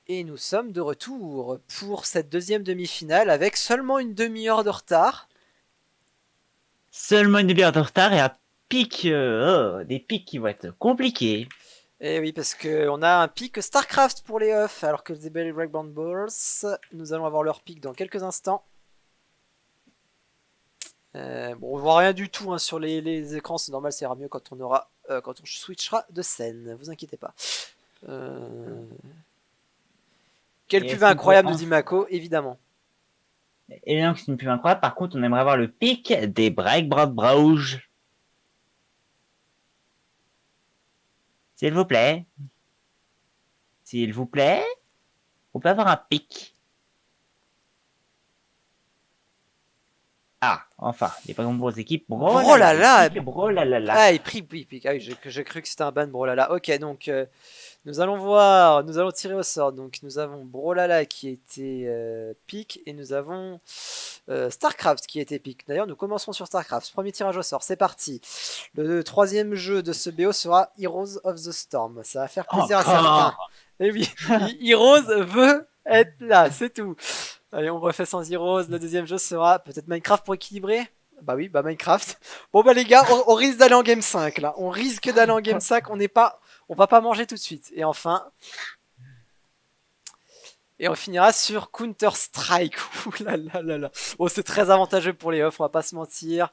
Et nous sommes de retour pour cette deuxième demi-finale avec seulement une demi-heure de retard. Seulement une demi-heure de retard et des pics qui vont être compliqués. Et oui, parce qu'on a un pic StarCraft pour les off, alors que les Belly Breakband Balls, nous allons avoir leur pic dans quelques instants. Bon, on voit rien du tout hein, sur les écrans, c'est normal, ça ira mieux quand on switchera de scène, vous inquiétez pas. Quelle pub incroyable, nous dit Mako, évidemment. Évidemment que c'est une pub incroyable, par contre on aimerait avoir le pic des Breakband Bros. S'il vous plaît. S'il vous plaît. On peut avoir un pic. Ah, enfin, les Breakband Bros équipes. Brolala. Brolala. Ah, il pique. Ah oui, j'ai cru que c'était un ban Brolala. Ok, donc nous allons voir, nous allons tirer au sort. Donc nous avons Brolala qui était pique et nous avons StarCraft qui était pique. D'ailleurs, nous commencerons sur StarCraft. Premier tirage au sort, c'est parti. Le troisième jeu de ce BO sera Heroes of the Storm. Ça va faire plaisir à certains. Et oui, Heroes veut être là, c'est tout. Allez, on refait sans Heroes. Le deuxième jeu sera peut-être Minecraft pour équilibrer. Bah oui, bah Minecraft. Bon bah les gars, on risque d'aller en game 5 là. On risque d'aller en game 5, on va pas manger tout de suite. Et enfin... Et on finira sur Counter-Strike. Ouh là là là là. Oh, c'est très avantageux pour les offres, on va pas se mentir.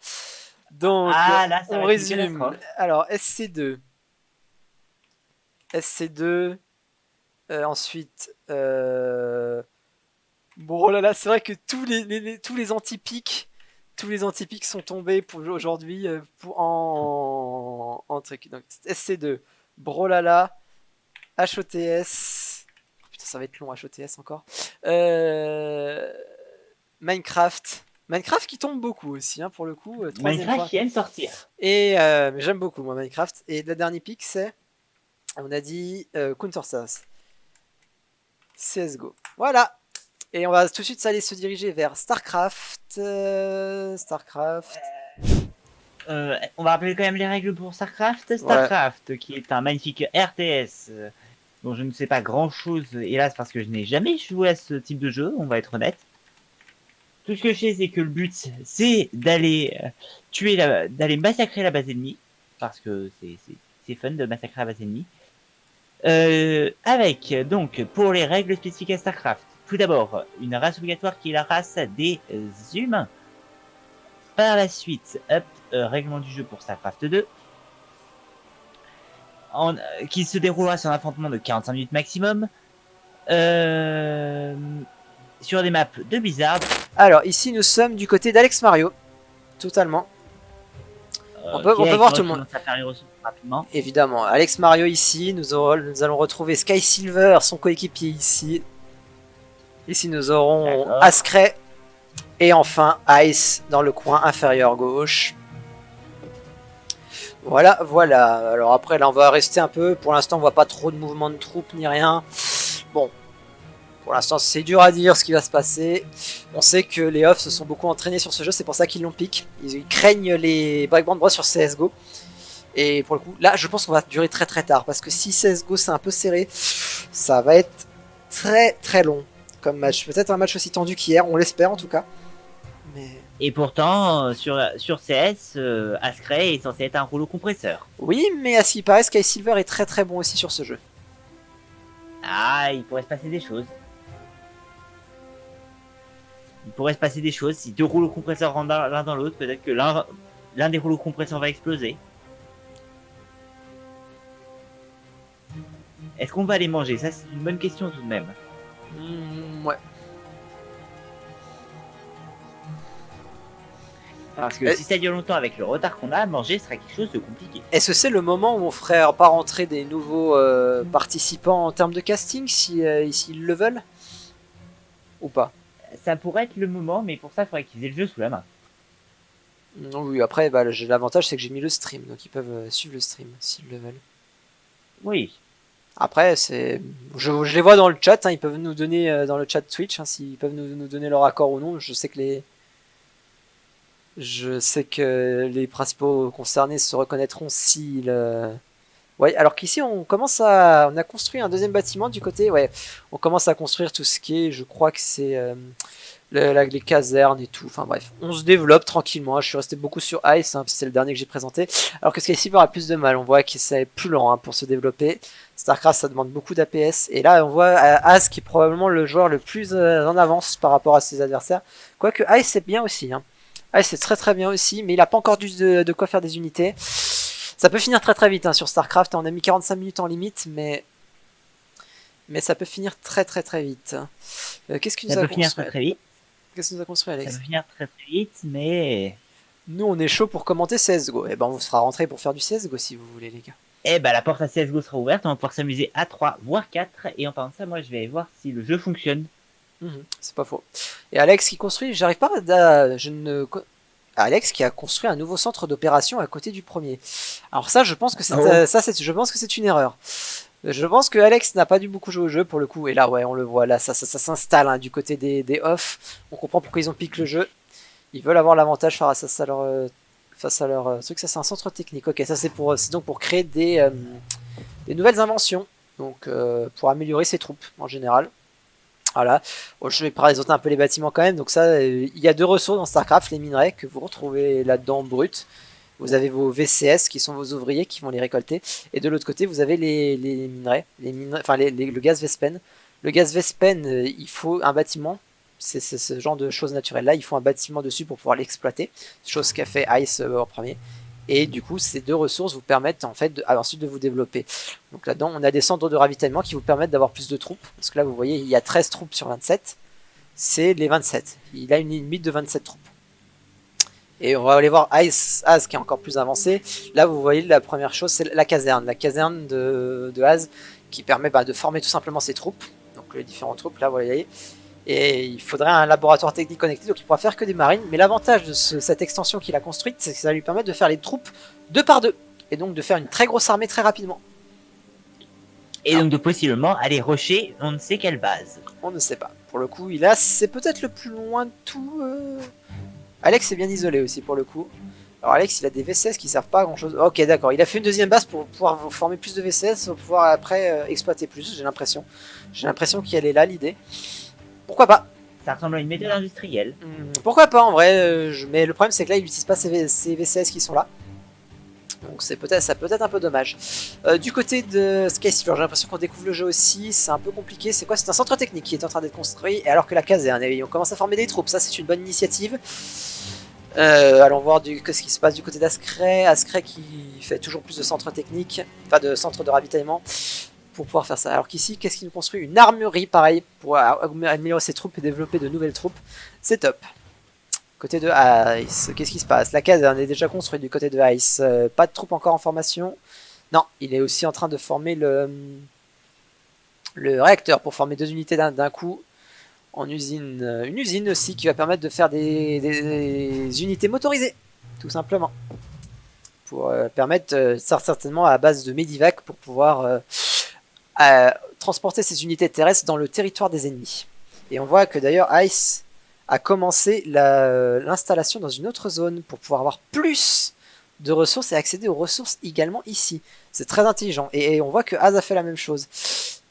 Donc, là, on résume. Alors, SC2. SC2. Ensuite... Bon, oh là là, c'est vrai que tous les anti-pics sont tombés pour aujourd'hui en truc. Donc, SC2, Brolala, HOTS. Putain, ça va être long, HOTS encore. Minecraft. Minecraft qui tombe beaucoup aussi, hein, pour le coup. Minecraft qui aime sortir. Et j'aime beaucoup, moi, Minecraft. Et le dernier pic, c'est. On a dit Counter-Strike. CSGO. Voilà! Et on va tout de suite aller se diriger vers StarCraft. On va rappeler quand même les règles pour StarCraft. StarCraft, ouais. Qui est un magnifique RTS dont je ne sais pas grand chose, hélas, parce que je n'ai jamais joué à ce type de jeu, on va être honnête. Tout ce que je sais, c'est que le but, c'est d'aller d'aller massacrer la base ennemie, parce que c'est fun de massacrer la base ennemie. Avec, donc, pour les règles spécifiques à StarCraft, tout d'abord, une race obligatoire qui est la race des humains. Par la suite, règlement du jeu pour StarCraft 2, qui se déroulera sur un affrontement de 45 minutes maximum, sur des maps de Blizzard. Alors, ici, nous sommes du côté d'Alex Mario, totalement. On peut voir tout le monde. Rapidement. Évidemment, Alex Mario ici, nous allons retrouver Sky Silver, son coéquipier ici. Ici, nous aurons Ascray. Et enfin, Ice dans le coin inférieur gauche. Voilà. Alors après, là, on va rester un peu. Pour l'instant, on voit pas trop de mouvement de troupes ni rien. Bon, pour l'instant, c'est dur à dire ce qui va se passer. On sait que les offs se sont beaucoup entraînés sur ce jeu, c'est pour ça qu'ils l'ont piqué. Ils craignent les Breakband Bros sur CSGO. Et pour le coup, là, je pense qu'on va durer très très tard. Parce que si CSGO c'est un peu serré, ça va être très très long comme match. Peut-être un match aussi tendu qu'hier, on l'espère en tout cas. Mais... Et pourtant, sur CS, Ascray est censé être un rouleau compresseur. Oui, mais à ce qui paraît, Sky Silver est très très bon aussi sur ce jeu. Ah, il pourrait se passer des choses. Si deux rouleaux compresseurs rentrent l'un dans l'autre, peut-être que l'un des rouleaux compresseurs va exploser. Est-ce qu'on va les manger? Ça, c'est une bonne question tout de même. Ouais. Parce que si ça dure longtemps avec le retard qu'on a, manger sera quelque chose de compliqué. Est-ce que c'est le moment où on ferait pas rentrer des nouveaux participants en termes de casting s'ils le veulent? Ou pas? Ça pourrait être le moment, mais pour ça, il faudrait qu'ils aient le jeu sous la main. Oui, après, bah, l'avantage c'est que j'ai mis le stream, donc ils peuvent suivre le stream s'ils le veulent. Oui. Après, je les vois dans le chat, hein, ils peuvent nous donner dans le chat Twitch, hein, s'ils peuvent nous donner leur accord ou non. Je sais que les principaux concernés se reconnaîtront s'ils. Ouais, alors qu'ici on a construit un deuxième bâtiment du côté, ouais, on commence à construire tout ce qui est, je crois que c'est les casernes et tout. Enfin bref, on se développe tranquillement. Je suis resté beaucoup sur Ice, hein, c'est le dernier que j'ai présenté. Alors que Skyciber aura plus de mal. On voit que c'est plus lent, hein, pour se développer. Starcraft, ça demande beaucoup d'APS. Et là, on voit Az qui est probablement le joueur le plus en avance par rapport à ses adversaires. Quoique Ice c'est bien aussi. Hein. Ice c'est très très bien aussi, mais il a pas encore de quoi faire des unités. Ça peut finir très très vite, hein, sur Starcraft. On a mis 45 minutes en limite, mais ça peut finir très très très vite. Qu'est-ce qu'il nous a construit très très vite. Qu'est-ce que nous a construit, Alex? Ça peut finir très très vite, mais... Nous, on est chaud pour commenter CSGO. Et ben, on sera rentré pour faire du CSGO si vous voulez, les gars. Eh ben, la porte à CSGO sera ouverte, on va pouvoir s'amuser à 3, voire 4. Et en parlant de ça, moi, je vais aller voir si le jeu fonctionne. C'est pas faux. Et Alex qui construit, j'arrive pas Alex qui a construit un nouveau centre d'opération à côté du premier. Alors ça, je pense que c'est une erreur. Je pense que Alex n'a pas dû beaucoup jouer au jeu pour le coup. Et là, ouais, on le voit, là, ça s'installe, hein, du côté des off. On comprend pourquoi ils ont piqué le jeu. Ils veulent avoir l'avantage face à leur truc. Ça, c'est un centre technique. Ok, ça c'est donc pour créer des nouvelles inventions. Donc pour améliorer ses troupes en général. Voilà. Bon, je vais présenter un peu les bâtiments quand même. Donc ça, il y a 2 ressources dans Starcraft, les minerais que vous retrouvez là-dedans brut. Vous avez vos VCS qui sont vos ouvriers qui vont les récolter. Et de l'autre côté, vous avez les minerais, le gaz Vespen. Le gaz Vespen, il faut un bâtiment. C'est ce genre de choses naturelles là. Il faut un bâtiment dessus pour pouvoir l'exploiter. Chose qu'a fait Ice en premier. Et du coup, ces 2 ressources vous permettent en fait ensuite de vous développer. Donc là-dedans, on a des centres de ravitaillement qui vous permettent d'avoir plus de troupes. Parce que là, vous voyez, il y a 13 troupes sur 27. C'est les 27. Il a une limite de 27 troupes. Et on va aller voir Az qui est encore plus avancé. Là, vous voyez, la première chose, c'est la caserne. La caserne de Az qui permet de former tout simplement ses troupes. Donc les différentes troupes, là, vous voyez. Et il faudrait un laboratoire technique connecté, donc il pourra faire que des marines. Mais l'avantage de cette extension qu'il a construite, c'est que ça va lui permettre de faire les troupes 2 par 2. Et donc de faire une très grosse armée très rapidement. Et donc de possiblement aller rusher on ne sait quelle base. On ne sait pas. Pour le coup, c'est peut-être le plus loin de tout. Alex est bien isolé aussi pour le coup. Alors Alex, il a des VCS qui servent pas à grand chose. Ok, d'accord. Il a fait une deuxième base pour pouvoir former plus de VCS, pour pouvoir après exploiter plus, j'ai l'impression. J'ai l'impression qu'elle est là l'idée. Pourquoi pas? Ça ressemble à une méthode industrielle. Pourquoi pas en vrai, mais le problème c'est que là il n'utilise pas ces VCS qui sont là. Donc ça peut être un peu dommage. Du côté de Skyciber, j'ai l'impression qu'on découvre le jeu aussi, c'est un peu compliqué. C'est quoi? C'est un centre technique qui est en train d'être construit, alors que la caserne, on commence à former des troupes, ça c'est une bonne initiative. Allons voir ce qui se passe du côté d'Ascray. Ascray qui fait toujours plus de centres techniques, enfin de centres de ravitaillement, pour pouvoir faire ça. Alors qu'ici, qu'est-ce qu'il nous construit? Une armurerie, pareil, pour améliorer ses troupes et développer de nouvelles troupes. C'est top. Côté de Ice, qu'est-ce qui se passe? La caserne est déjà construite du côté de Ice. Pas de troupes encore en formation. Non, il est aussi en train de former le réacteur pour former 2 unités d'un coup. En usine, une usine aussi qui va permettre de faire des unités motorisées, tout simplement. Pour permettre, certainement à base de Medivac, pour pouvoir transporter ces unités terrestres dans le territoire des ennemis. Et on voit que d'ailleurs Ice a commencé l'installation dans une autre zone pour pouvoir avoir plus de ressources et accéder aux ressources également ici. C'est très intelligent. Et on voit que Az a fait la même chose.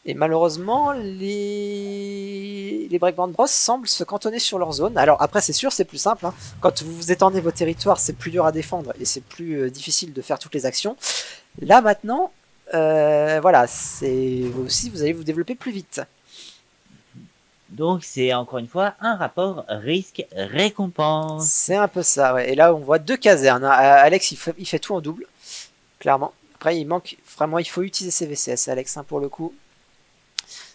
Et malheureusement, les Breakband Bros semblent se cantonner sur leur zone. Alors après, c'est sûr, c'est plus simple. Hein. Quand vous étendez vos territoires, c'est plus dur à défendre et c'est plus difficile de faire toutes les actions. Là maintenant, voilà, vous allez vous développer plus vite. Donc c'est encore une fois un rapport risque-récompense. C'est un peu ça, ouais. Et là, on voit 2 casernes. Hein. Alex, il fait tout en double, clairement. Après, il faut utiliser ses VCS, Alex, hein, pour le coup.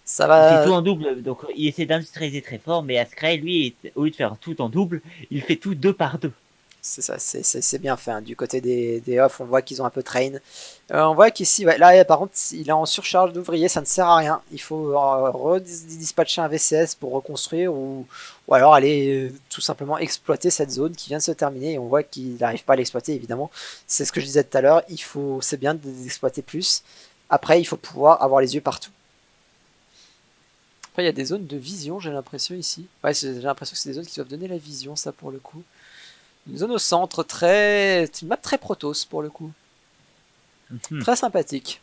Ça va... Il fait tout en double, donc il essaie d'industrialiser très fort, mais Ascray, lui, au lieu de faire tout en double, il fait tout 2 par 2. C'est ça, c'est bien fait. Hein. Du côté des off, on voit qu'ils ont un peu train. On voit qu'ici, ouais, là par contre, il est en surcharge d'ouvriers, ça ne sert à rien. Il faut redispatcher un VCS pour reconstruire ou alors aller tout simplement exploiter cette zone qui vient de se terminer. Et on voit qu'il n'arrive pas à l'exploiter, évidemment. C'est ce que je disais tout à l'heure, c'est bien d'exploiter plus. Après, il faut pouvoir avoir les yeux partout. Après, il y a des zones de vision, j'ai l'impression ici. Ouais, j'ai l'impression que c'est des zones qui doivent donner la vision, ça pour le coup. Une zone au centre, c'est une map très Protoss pour le coup. Très sympathique.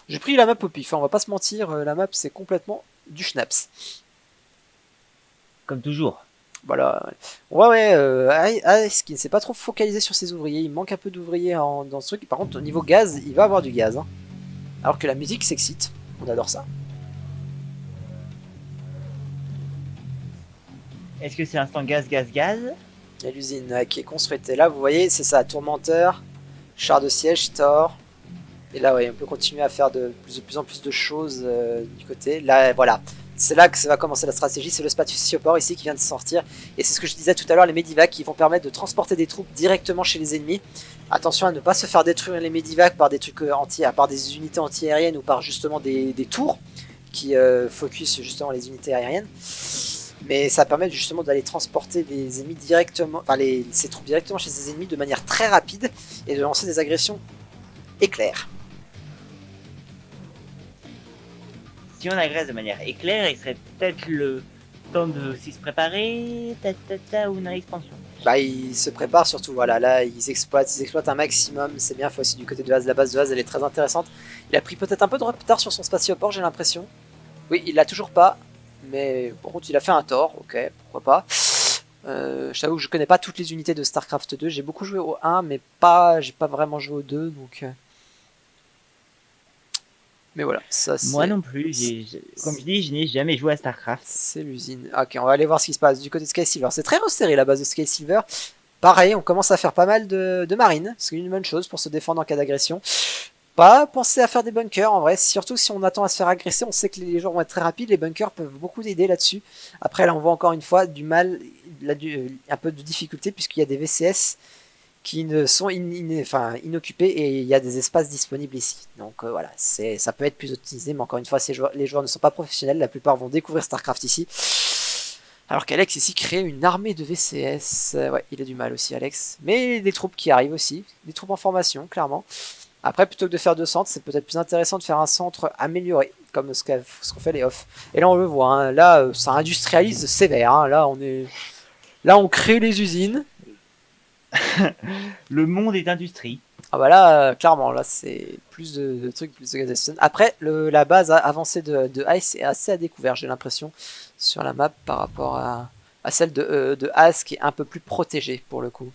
J'ai pris la map au pif, on va pas se mentir, la map c'est complètement du schnaps. Comme toujours. Voilà. Ouais, Ice qui ne s'est pas trop focalisé sur ses ouvriers, il manque un peu d'ouvriers dans ce truc. Par contre, au niveau gaz, il va avoir du gaz. Hein. Alors que la musique s'excite, on adore ça. Est-ce que c'est l'instant gaz, gaz, gaz? Il y a l'usine qui est construite. Et là, vous voyez, c'est ça, tourmenteur, char de siège, Thor. Et là, ouais, on peut continuer à faire de plus en plus de choses du côté. Là, voilà. C'est là que ça va commencer la stratégie. C'est le spatioport ici qui vient de sortir. Et c'est ce que je disais tout à l'heure, les Medivacs qui vont permettre de transporter des troupes directement chez les ennemis. Attention à ne pas se faire détruire les Medivacs par des trucs par des unités anti-aériennes ou par justement des tours qui focus justement les unités aériennes. Mais ça permet justement d'aller transporter les ennemis directement, enfin ces troupes directement chez ces ennemis de manière très rapide et de lancer des agressions éclairs. Si on agresse de manière éclair, il serait peut-être le temps de aussi se préparer, ou une expansion. Bah, ils se préparent surtout, voilà, là ils exploitent un maximum, c'est bien, faut aussi du côté de Haz, la base de Haz elle est très intéressante. Il a pris peut-être un peu de retard sur son spatioport, j'ai l'impression. Oui, il l'a toujours pas, mais par contre il a fait un tort, ok, pourquoi pas. Je t'avoue que je connais pas toutes les unités de StarCraft 2, j'ai beaucoup joué au 1, mais j'ai pas vraiment joué au 2, donc... Mais voilà, ça c'est... Moi non plus, comme je dis, je n'ai jamais joué à StarCraft. C'est l'usine. Ok, on va aller voir ce qui se passe du côté de Sky Silver. C'est très resserré la base de Sky Silver. Pareil, on commence à faire pas mal de marines. C'est une bonne chose pour se défendre en cas d'agression. Pas penser à faire des bunkers en vrai, surtout si on attend à se faire agresser, on sait que les jours vont être très rapides, les bunkers peuvent beaucoup aider là-dessus. Après là on voit encore une fois du mal, un peu de difficulté puisqu'il y a des VCS qui ne sont inoccupés et il y a des espaces disponibles ici. Donc voilà, ça peut être plus optimisé, mais encore une fois, les joueurs ne sont pas professionnels, la plupart vont découvrir StarCraft ici. Alors qu'Alex ici crée une armée de VCS, ouais, il a du mal aussi Alex, mais des troupes qui arrivent aussi, des troupes en formation, clairement. Après, plutôt que de faire deux centres, c'est peut-être plus intéressant de faire un centre amélioré, comme ce qu'ont fait les off. Et là on le voit, hein, là ça industrialise sévère, hein, là on crée les usines. Le monde est industrie. Ah bah là, clairement, là c'est plus de trucs, plus de gaz. Après, la base avancée de Ice est assez à découvert, j'ai l'impression, sur la map par rapport à celle de As qui est un peu plus protégée pour le coup.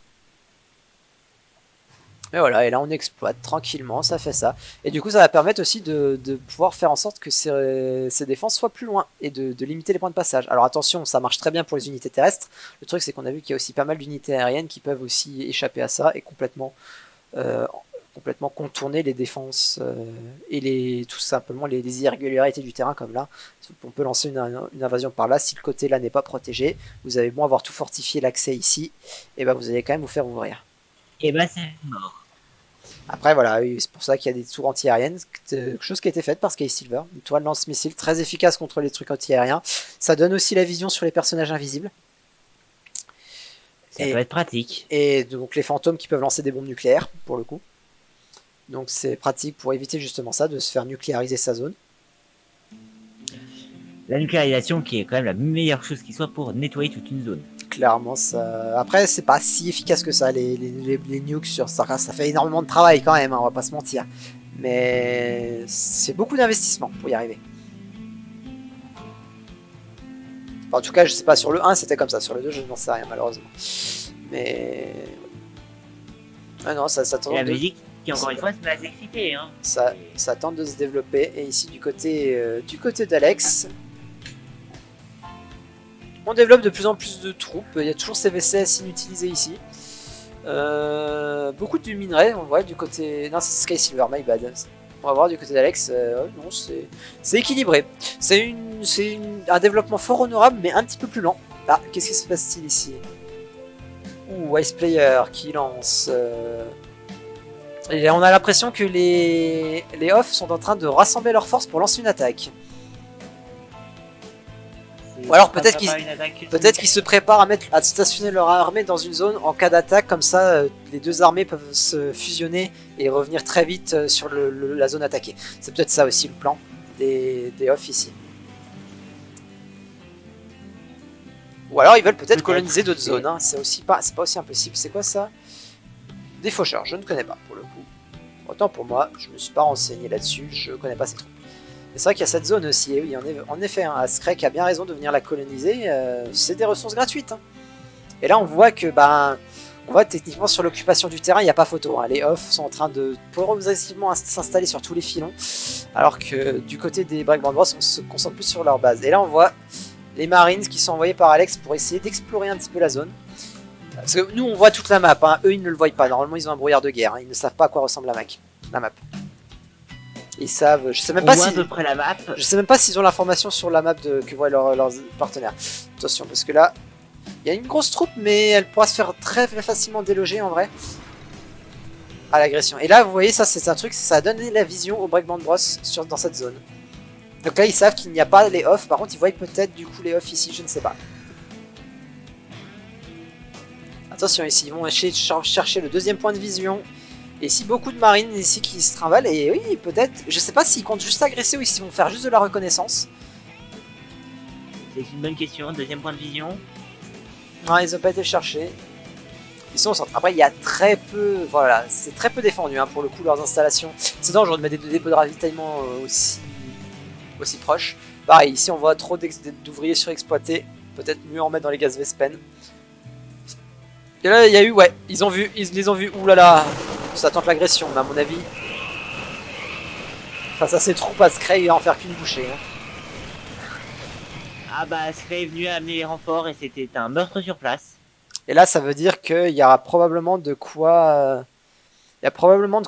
Et voilà, et là on exploite tranquillement, ça fait ça. Et du coup ça va permettre aussi de pouvoir faire en sorte que ces défenses soient plus loin et de limiter les points de passage. Alors attention, ça marche très bien pour les unités terrestres. Le truc c'est qu'on a vu qu'il y a aussi pas mal d'unités aériennes qui peuvent aussi échapper à ça et complètement contourner les défenses et tout simplement les irrégularités du terrain comme là. On peut lancer une invasion par là, si le côté là n'est pas protégé, vous avez beau avoir tout fortifié l'accès ici, et ben vous allez quand même vous faire ouvrir. Et ben c'est mort. Après voilà, c'est pour ça qu'il y a des tours anti-aériennes, quelque chose qui a été fait par Sky Silver, une toile lance-missile très efficace contre les trucs anti-aériens. Ça donne aussi la vision sur les personnages invisibles. Ça peut être pratique. Et donc les fantômes qui peuvent lancer des bombes nucléaires, pour le coup. Donc c'est pratique pour éviter justement ça, de se faire nucléariser sa zone. La nucléarisation qui est quand même la meilleure chose qui soit pour nettoyer toute une zone. Clairement, ça... Après, c'est pas si efficace que ça, les nukes sur StarCraft. Ça fait énormément de travail quand même, hein, on va pas se mentir. Mais c'est beaucoup d'investissement pour y arriver. Enfin, en tout cas, je sais pas, sur le 1 c'était comme ça, sur le 2 je n'en sais rien malheureusement. Mais... Ah non, ça tente la musique qui encore une fois se met à s'exciter. Hein. Ça tente de se développer. Et ici du côté d'Alex... On développe de plus en plus de troupes, il y a toujours ces VCS inutilisés ici. Beaucoup de minerais, on voit du côté... Non, c'est Sky Silver, my bad. On va voir du côté d'Alex, non, c'est équilibré. C'est un développement fort honorable, mais un petit peu plus lent. Ah, qu'est-ce qui se passe-t-il ici? Ouh, Ice Player qui lance... Et on a l'impression que les off sont en train de rassembler leurs forces pour lancer une attaque. Ou alors Ça peut-être sera qu'ils pas une attaque se préparent à stationner leur armée dans une zone en cas d'attaque, comme ça les deux armées peuvent se fusionner et revenir très vite sur la zone attaquée. C'est peut-être ça aussi le plan des off ici. Ou alors ils veulent peut-être coloniser d'autres zones, hein. C'est pas aussi impossible. C'est quoi ça? Des faucheurs, je ne connais pas pour le coup. Autant pour moi, je me suis pas renseigné là-dessus, je connais pas ces troupes. Mais c'est vrai qu'il y a cette zone aussi, et oui, en effet, hein, Askrek a bien raison de venir la coloniser, c'est des ressources gratuites. Hein. Et là on voit que, on voit techniquement sur l'occupation du terrain, il n'y a pas photo. Hein. Les off sont en train de progressivement s'installer sur tous les filons, alors que du côté des Breakband Bros, on se concentre plus sur leur base. Et là on voit les Marines qui sont envoyés par Alex pour essayer d'explorer un petit peu la zone. Parce que nous on voit toute la map, hein. Eux ils ne le voient pas, normalement ils ont un brouillard de guerre, hein. Ils ne savent pas à quoi ressemble la map. Ils savent, je sais même pas si, à peu près la map. Je sais même pas s'ils ont l'information sur la map que voient leurs partenaires. Attention parce que là, il y a une grosse troupe mais elle pourra se faire très facilement déloger en vrai. À l'agression. Et là vous voyez ça c'est un truc, ça a donné la vision aux Breakband Bros dans cette zone. Donc là ils savent qu'il n'y a pas les off, par contre ils voient peut-être du coup les off ici, je ne sais pas. Attention ici, ils vont essayer de chercher le deuxième point de vision. Et ici beaucoup de marines ici qui se trimballent. Et oui peut-être, je sais pas s'ils comptent juste agresser ou s'ils vont faire juste de la reconnaissance. C'est une bonne question, deuxième point de vision. Non ils ont pas été cherchés. Ils sont au centre. Après il y a très peu, voilà, c'est très peu défendu hein, pour le coup leurs installations. C'est dangereux de mettre des dépôts de ravitaillement aussi proches. Pareil ici on voit trop d'ouvriers surexploités. Peut-être mieux en mettre dans les gaz Vespen. Et là, il y a eu, ouais, ils les ont vus. Ouh là là, ça tente l'agression, mais à mon avis, face à ces troupes, Askrey, il va en faire qu'une bouchée. Hein. Ah bah, Askrey est venu amener les renforts et c'était un meurtre sur place. Et là, ça veut dire qu'il y aura probablement de quoi,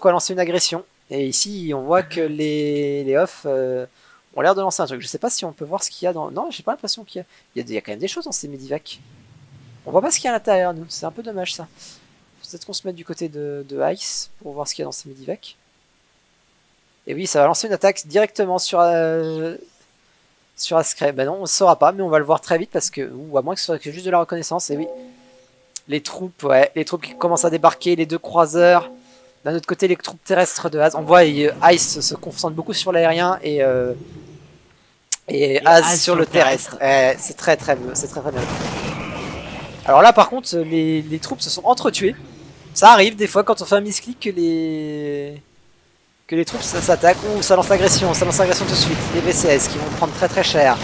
lancer une agression. Et ici, on voit que les off ont l'air de lancer un truc. Je sais pas si on peut voir ce qu'il y a dans. Non, j'ai pas l'impression qu'il y a. Il y a quand même des choses dans ces Medivac. On voit pas ce qu'il y a à l'intérieur, nous. C'est un peu dommage, ça. Peut-être qu'on se mette du côté de Ice pour voir ce qu'il y a dans ces Medivac. Et oui, ça va lancer une attaque directement sur Askrey. Ben non, on ne saura pas, mais on va le voir très vite parce que, ou à moins que ce soit que juste de la reconnaissance. Et oui, les troupes qui commencent à débarquer, les deux croiseurs. D'un autre côté, les troupes terrestres de Az. On voit Ice se concentre beaucoup sur l'aérien et Az sur le terrestre. C'est très très bien. Alors là par contre les troupes se sont entretuées. Ça arrive des fois quand on fait un misclick que les troupes s'attaquent. Ouh ça lance l'agression tout de suite. Les VCS qui vont prendre très très cher.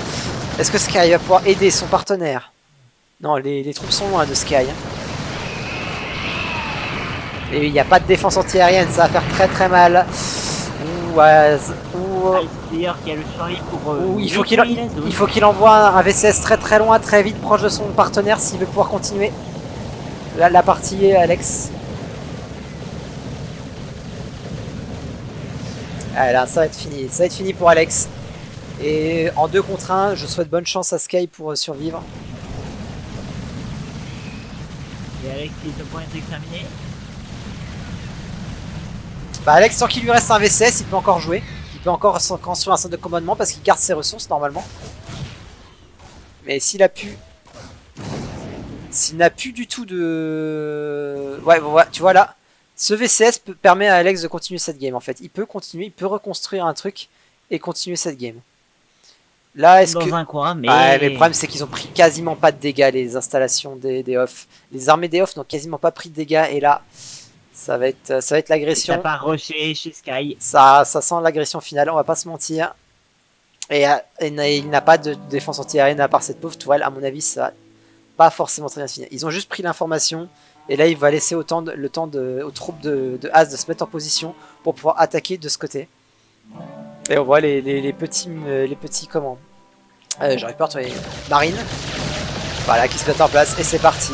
Est-ce que Sky va pouvoir aider son partenaire? Non les troupes sont loin de Sky. Et il n'y a pas de défense antiaérienne, ça va faire très très mal. Il faut qu'il envoie un VCS très très loin, très vite, proche de son partenaire s'il veut pouvoir continuer la partie, Alex. Ah, là, ça va être fini pour Alex. Et en 2 contre 1, je souhaite bonne chance à Sky pour survivre. Et Alex, il est au point d'examiner. Alex, tant qu'il lui reste un VCS, il peut encore jouer. Il peut encore construire un centre de commandement parce qu'il garde ses ressources normalement. Mais s'il n'a plus du tout de... Ouais, tu vois là, ce VCS permet à Alex de continuer cette game en fait. Il peut continuer, il peut reconstruire un truc et continuer cette game. Là, est-ce que... un coin, mais... Ouais, mais le problème c'est qu'ils ont pris quasiment pas de dégâts, les installations des off. Les armées des off n'ont quasiment pas pris de dégâts et là... Ça va être l'agression. Ça part rusher chez Sky. Ça sent l'agression finale, on va pas se mentir. Et il n'a pas de défense anti-aérienne à part cette pauvre tourelle. À mon avis, ça va pas forcément très bien se finir. Ils ont juste pris l'information. Et là, il va laisser le temps aux troupes de Az de se mettre en position pour pouvoir attaquer de ce côté. Et on voit les petits comment j'arrive pas à retrouver. Marines. Voilà, qui se mettent en place. Et c'est parti.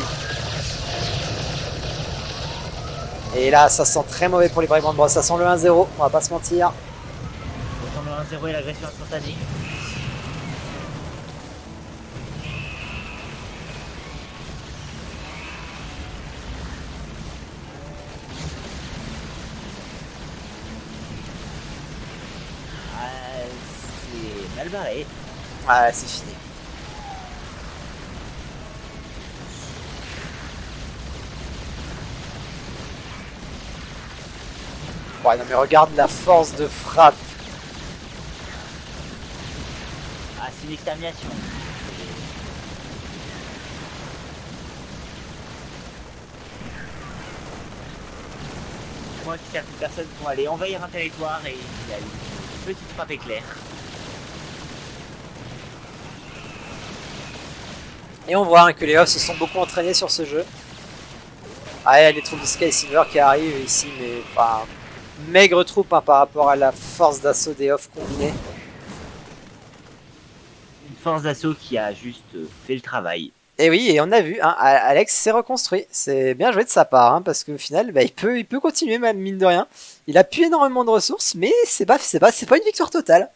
Et là, ça sent très mauvais pour les Breakband Bros. Ça sent le 1-0, on va pas se mentir. Ça sent le 1-0 et l'agression instantanée. C'est mal barré. Ouais, c'est fini. Ouais, non mais regarde la force de frappe. Ah, c'est une extermination. Moi qui certaines personnes vont aller envahir un territoire et il y a une petite frappe éclair. Et on voit hein, que les Off se sont beaucoup entraînés sur ce jeu. Ah, il y a les troupes de Sky Silver qui arrivent ici, mais enfin, maigre troupe hein, par rapport à la force d'assaut des Off combinés. Une force d'assaut qui a juste fait le travail. Et oui, et on a vu, hein, Alex s'est reconstruit. C'est bien joué de sa part, hein, parce qu'au final, bah, il peut continuer, même mine de rien. Il a pu énormément de ressources, mais c'est pas une victoire totale.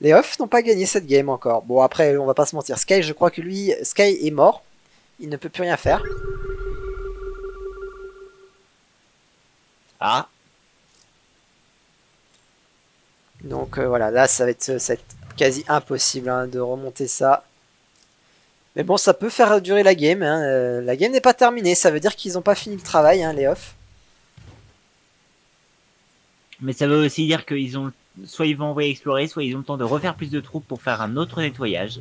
Les Off n'ont pas gagné cette game encore. Bon, après, on va pas se mentir. Sky, je crois que lui, Sky est mort. Il ne peut plus rien faire. Ah. Donc voilà, là, ça va être quasi impossible hein, de remonter ça. Mais bon, ça peut faire durer la game. Hein. La game n'est pas terminée. Ça veut dire qu'ils n'ont pas fini le travail, hein, les Off. Mais ça veut aussi dire qu'ils ont soit ils vont envoyer explorer, soit ils ont le temps de refaire plus de troupes pour faire un autre nettoyage.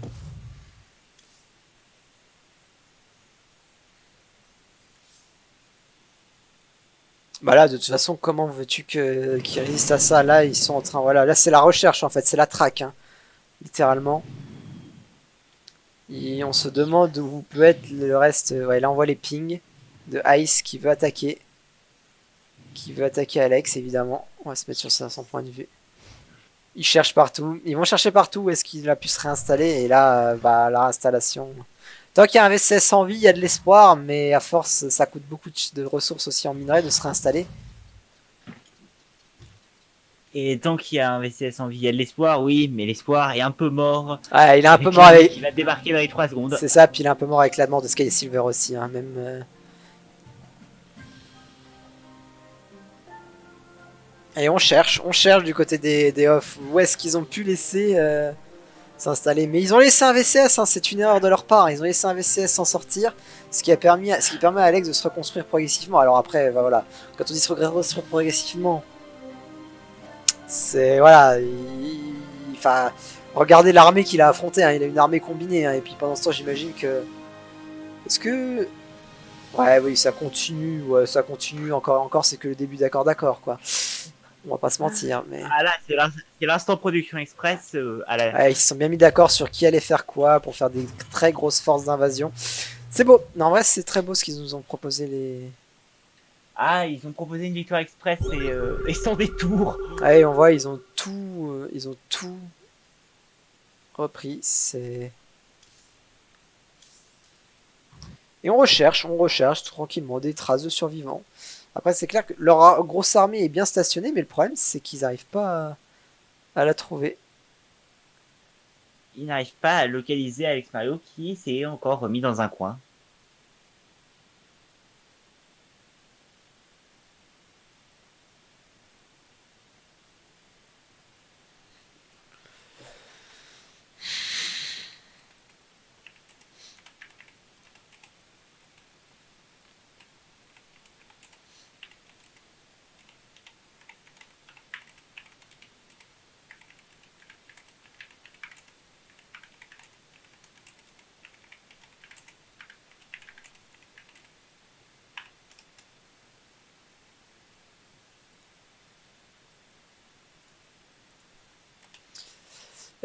Bah là, de toute façon, comment veux-tu qu'ils résistent à ça? Là, ils sont en train... Voilà, là, c'est la recherche, en fait. C'est la traque, hein, littéralement. Et on se demande où peut être le reste. Ouais, il envoie les pings de Ice qui veut attaquer. Qui veut attaquer Alex, évidemment. On va se mettre sur ça, son point de vue. Ils cherchent partout. Ils vont chercher partout où est-ce qu'il a pu se réinstaller. Et là, bah, la réinstallation... Tant qu'il y a un VCS en vie, il y a de l'espoir. Mais à force, ça coûte beaucoup de ressources aussi en minerai de se réinstaller. Et tant qu'il y a un VCS en vie, il y a de l'espoir, oui, mais l'espoir est un peu mort. Ah, il est un peu mort avec... Il va débarquer dans les 3 secondes. C'est ça, puis il est un peu mort avec la mort de Sky Silver aussi, hein, même... Et on cherche du côté des Off. Où est-ce qu'ils ont pu laisser s'installer? Mais ils ont laissé un VCS, hein, c'est une erreur de leur part. Ils ont laissé un VCS s'en sortir, ce qui permet à Alex de se reconstruire progressivement. Alors après, bah voilà, quand on dit se reconstruire progressivement, c'est voilà, enfin, regardez l'armée qu'il a affrontée. Hein, il a une armée combinée, hein, et puis pendant ce temps, j'imagine que, est-ce que, ouais, oui, ça continue, encore, c'est que le début d'accord, quoi. On va pas se mentir, mais... Ah là, c'est l'instant production express. Ouais, ils se sont bien mis d'accord sur qui allait faire quoi pour faire des très grosses forces d'invasion. C'est beau. Non, en vrai, c'est très beau ce qu'ils nous ont proposé les... Ah, ils ont proposé une victoire express et sans détour. Ouais, on voit, ils ont tout repris. Et on recherche tranquillement des traces de survivants. Après, c'est clair que leur grosse armée est bien stationnée, mais le problème, c'est qu'ils n'arrivent pas à la trouver. Ils n'arrivent pas à localiser Alex Mario qui s'est encore remis dans un coin.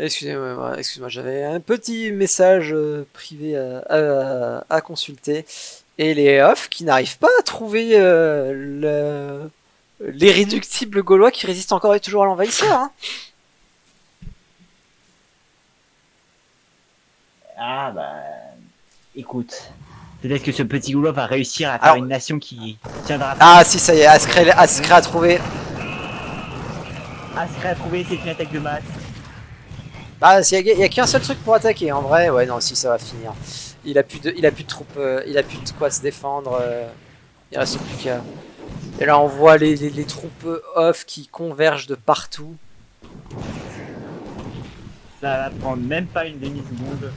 Excusez-moi, j'avais un petit message privé à consulter. Et les Off qui n'arrivent pas à trouver l'irréductible gaulois qui résiste encore et toujours à l'envahisseur. Hein. Ah bah... Écoute, peut-être que ce petit Goulois va réussir à faire une nation qui tiendra... Ah si, ça y est, Askray a trouvé. Askray a trouvé, c'est une attaque de masse. Bah, il y a qu'un seul truc pour attaquer, en vrai, ouais, non, si, ça va finir. Il a plus de troupes, il a plus de quoi se défendre, il reste plus qu'à... Et là, on voit les troupes Off qui convergent de partout. Ça va prendre même pas une demi-seconde.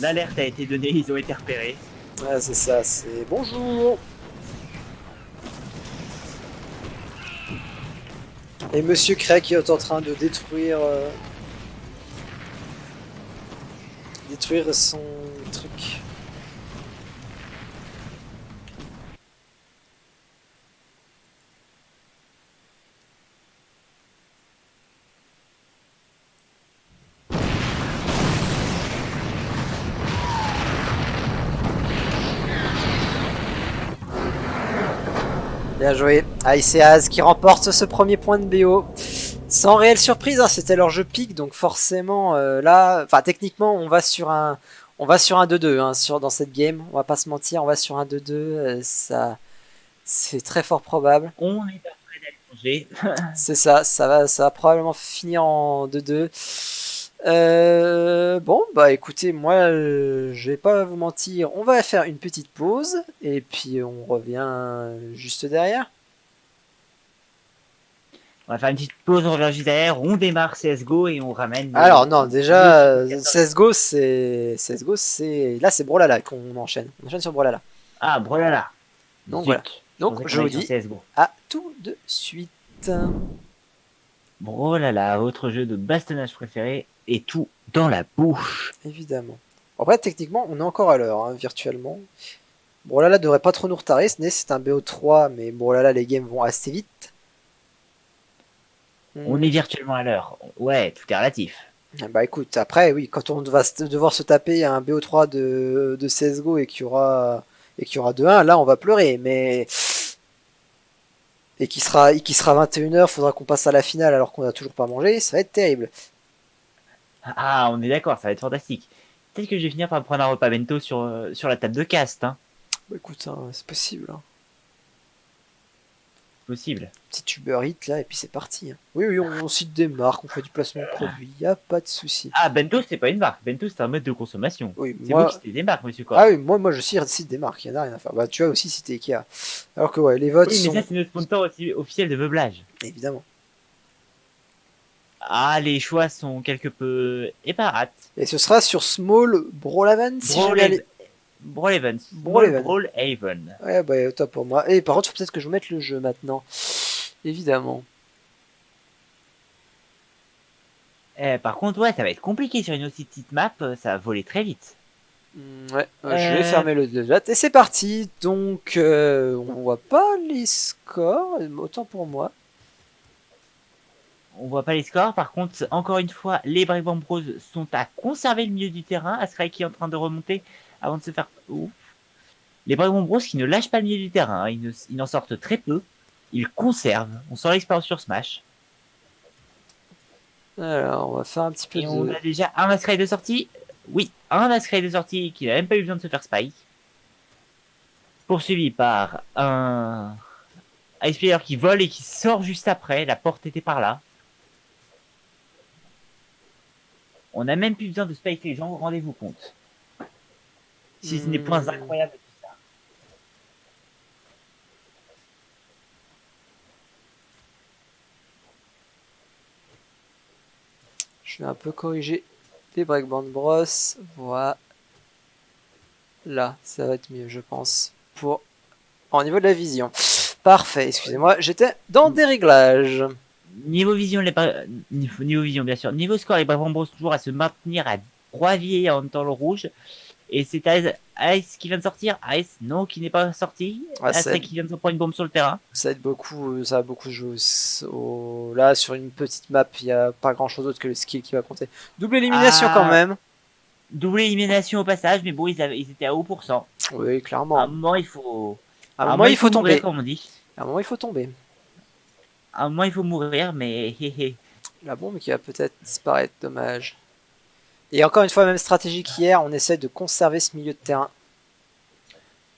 L'alerte a été donnée, ils ont été repérés. Ouais, c'est ça, c'est... Bonjour. Et Monsieur Craig qui est en train de détruire son truc. Bien joué. Ice et Az qui remportent ce premier point de BO. Sans réelle surprise, hein, c'était leur jeu pique, donc forcément là, enfin techniquement on va sur un 2-2 hein, dans cette game. On va pas se mentir, on va sur un 2-2. Ça, c'est très fort probable. On est pas prêt d'aller manger. C'est ça, ça va probablement finir en 2-2. Bon, bah écoutez, moi je vais pas vous mentir, on va faire une petite pause et puis on revient juste derrière. On va faire une petite pause, on revient juste derrière, on démarre CSGO et on ramène. Alors non, déjà CSGO c'est là c'est Brawlhalla qu'on enchaîne. On enchaîne sur Brawlhalla. Ah, Brawlhalla. Donc Zut. voilà. Donc je vous dis CSGO. à tout de suite. Brawlhalla, votre jeu de bastonnage préféré, et tout dans la bouche. Évidemment. En vrai, techniquement, on est encore à l'heure, hein, virtuellement. Brawlhalla devrait pas trop nous retarder, c'est un BO3, mais Brawlhalla, les games vont assez vite. On est virtuellement à l'heure. Ouais, tout est relatif. Bah écoute, après, oui, quand on va devoir se taper un BO3 de CSGO et qu'il y aura 2-1, là on va pleurer, mais et qui sera 21h, faudra qu'on passe à la finale alors qu'on a toujours pas mangé, ça va être terrible. Ah, on est d'accord, ça va être fantastique. Peut-être que je vais finir par prendre un repas bento sur la table de cast. Hein. Bah écoute, hein, c'est possible. Hein. Possible. Petit Uber Eats là, et puis c'est parti. Hein. Oui, on cite des marques, on fait du placement de produits, y a pas de souci. Ah, bento, c'est pas une marque. Bento, c'est un mode de consommation. Oui, c'est moi... vous qui citez des marques, monsieur Corp. Ah oui, moi je cite des marques, y en a rien à faire. Bah tu as aussi cité Ikea. Alors que ouais, les votes oui, mais sont... ça, c'est notre sponsor officiel de meublage. Évidemment. Ah, les choix sont quelque peu éparates. Et ce sera sur Small Brawlhaven si jamais... Brawlhaven. Brawlhaven. Ouais, bah top pour moi. Et par contre, faut peut-être que je mette le jeu maintenant. Évidemment. Par contre, ouais, ça va être compliqué sur une aussi petite map, ça va voler très vite. Ouais, je vais fermer le chat. Et c'est parti. Donc, on voit pas les scores, autant pour moi. On voit pas les scores. Par contre, encore une fois, les Breakband Bros sont à conserver le milieu du terrain. Ascry qui est en train de remonter avant de se faire... Ouf. Les Breakband Bros qui ne lâchent pas le milieu du terrain. Hein. Ils en sortent très peu. Ils conservent. On sent l'expérience sur Smash. Alors, on va faire un petit peu et on a déjà un Ascry de sortie. Oui, un Ascry de sortie qui n'a même pas eu besoin de se faire spike. Poursuivi par un Ice Player qui vole et qui sort juste après. La porte était par là. On n'a même plus besoin de spike les gens, rendez-vous compte. Si ce n'est points incroyables de tout ça. Je vais un peu corriger les Breakband Bros. Voilà. Là, ça va être mieux, je pense. Au niveau de la vision. Parfait, excusez-moi, j'étais dans des réglages. Niveau vision, niveau vision, bien sûr. Niveau score, les Breakband Bros toujours à se maintenir à 3 vies en temps le rouge. Et c'est Ice qui vient de sortir. Ice, non, qui n'est pas sorti. Ice qui vient de se prendre une bombe sur le terrain. Ça va beaucoup jouer. Là, sur une petite map, il n'y a pas grand chose d'autre que le skill qui va compter. Double élimination quand même. Double élimination au passage, mais bon, ils étaient à haut pourcent. Oui, clairement. À un moment, il faut. À un moment, il faut tomber. Mourir, comme on dit. À un moment, il faut tomber. À un moment, il faut mourir, mais. La bombe qui va peut-être disparaître, dommage. Et encore une fois, même stratégie qu'hier, on essaie de conserver ce milieu de terrain.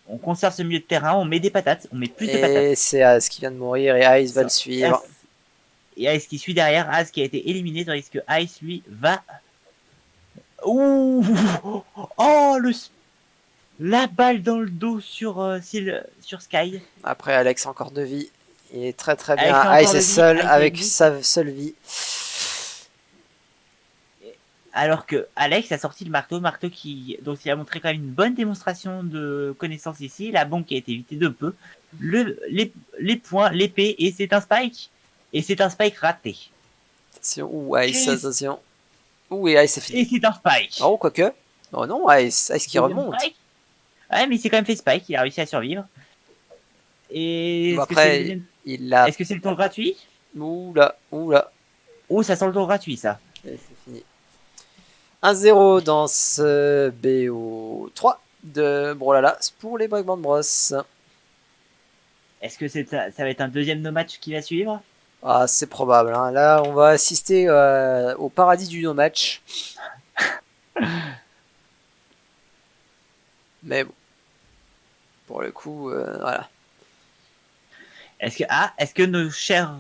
On conserve ce milieu de terrain, on met des patates, on met plus de patates. Et c'est Az qui vient de mourir et Ice va le suivre. Et Ice qui suit derrière, Az qui a été éliminé, tandis que Ice, lui, va... Ouh. Oh, la balle dans le dos sur Sky. Après, Alex a encore 2 vies. Il est très très bien. Ice est seul avec sa seule vie. Alors que Alex a sorti le marteau dont il a montré quand même une bonne démonstration de connaissance ici. La bombe qui a été évitée de peu. Les points, l'épée, et c'est un spike. Et c'est un spike raté. Attention, ouh, Ice, Et, attention. Ouh, et Ice, c'est fini. et c'est un spike. Oh, quoique. Oh non, Ice qui Deuxième remonte. spike. Ouais, mais il s'est quand même fait spike, il a réussi à survivre. Et Bon, est-ce que c'est le après, deuxième... il a... Est-ce que c'est le tour gratuit? Oula, oula. Oh, ça sent le tour gratuit, ça. Et c'est fini. 1-0 dans ce BO3 de Brawlhalla pour les Bregman Bros. Est-ce que ça va être un deuxième no match qui va suivre? Ah, c'est probable. Hein. Là, on va assister au paradis du no-match. Mais bon, pour le coup, voilà. Est-ce que nos chers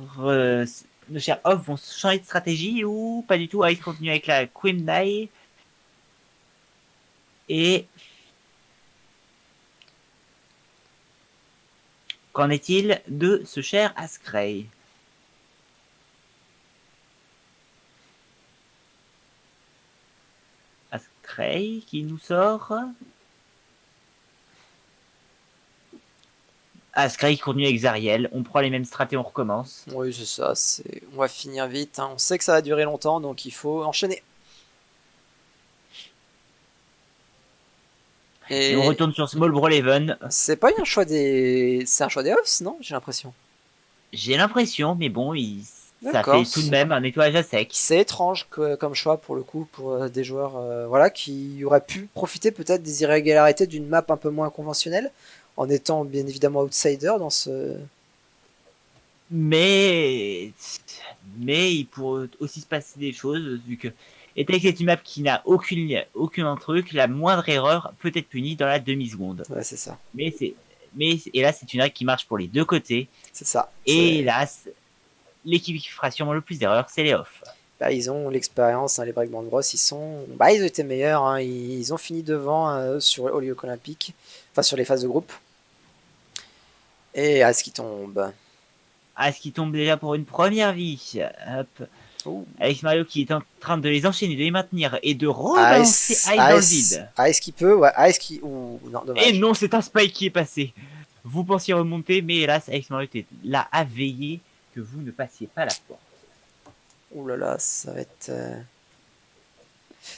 off vont changer de stratégie ou pas du tout? Ils continuent avec la Queen Die. Et qu'en est-il de ce cher Askrey? Askrey qui nous sort. Askrey qui continue avec Zariel. On prend les mêmes stratégies, on recommence. Oui, c'est ça. On va finir vite. Hein. On sait que ça va durer longtemps, donc il faut enchaîner. Et on retourne sur Small Brawlhaven. C'est pas un choix des... C'est un choix des offs, non? J'ai l'impression. J'ai l'impression, mais bon, ça D'accord. fait tout de même un nettoyage à sec. C'est étrange comme choix pour le coup pour des joueurs voilà, qui auraient pu profiter peut-être des irrégularités d'une map un peu moins conventionnelle en étant bien évidemment outsider dans ce... Mais il pourrait aussi se passer des choses, vu que étant que c'est une map qui n'a aucun truc, la moindre erreur peut être punie dans la demi-seconde. Ouais, c'est ça. Et là, c'est une règle qui marche pour les deux côtés. C'est ça. Et hélas, l'équipe qui fera sûrement le plus d'erreurs, c'est les off. Bah, ils ont l'expérience, hein, les Bregman Bros, bah, ils ont été meilleurs, hein, ils ont fini devant sur Holyoke Olympique, enfin sur les phases de groupe. Et à ce qui tombe. Ce qui tombe déjà pour une première vie. Hop. Avec Mario qui est en train de les enchaîner, de les maintenir et de rebalancer Ice dans le vide. Ice qui peut, ouais, Ice qui... Ouh, non, dommage. Et non, c'est un spike qui est passé. Vous pensiez remonter, mais hélas, Ice Mario était là à veiller que vous ne passiez pas la porte. Ouh là là, ça va être...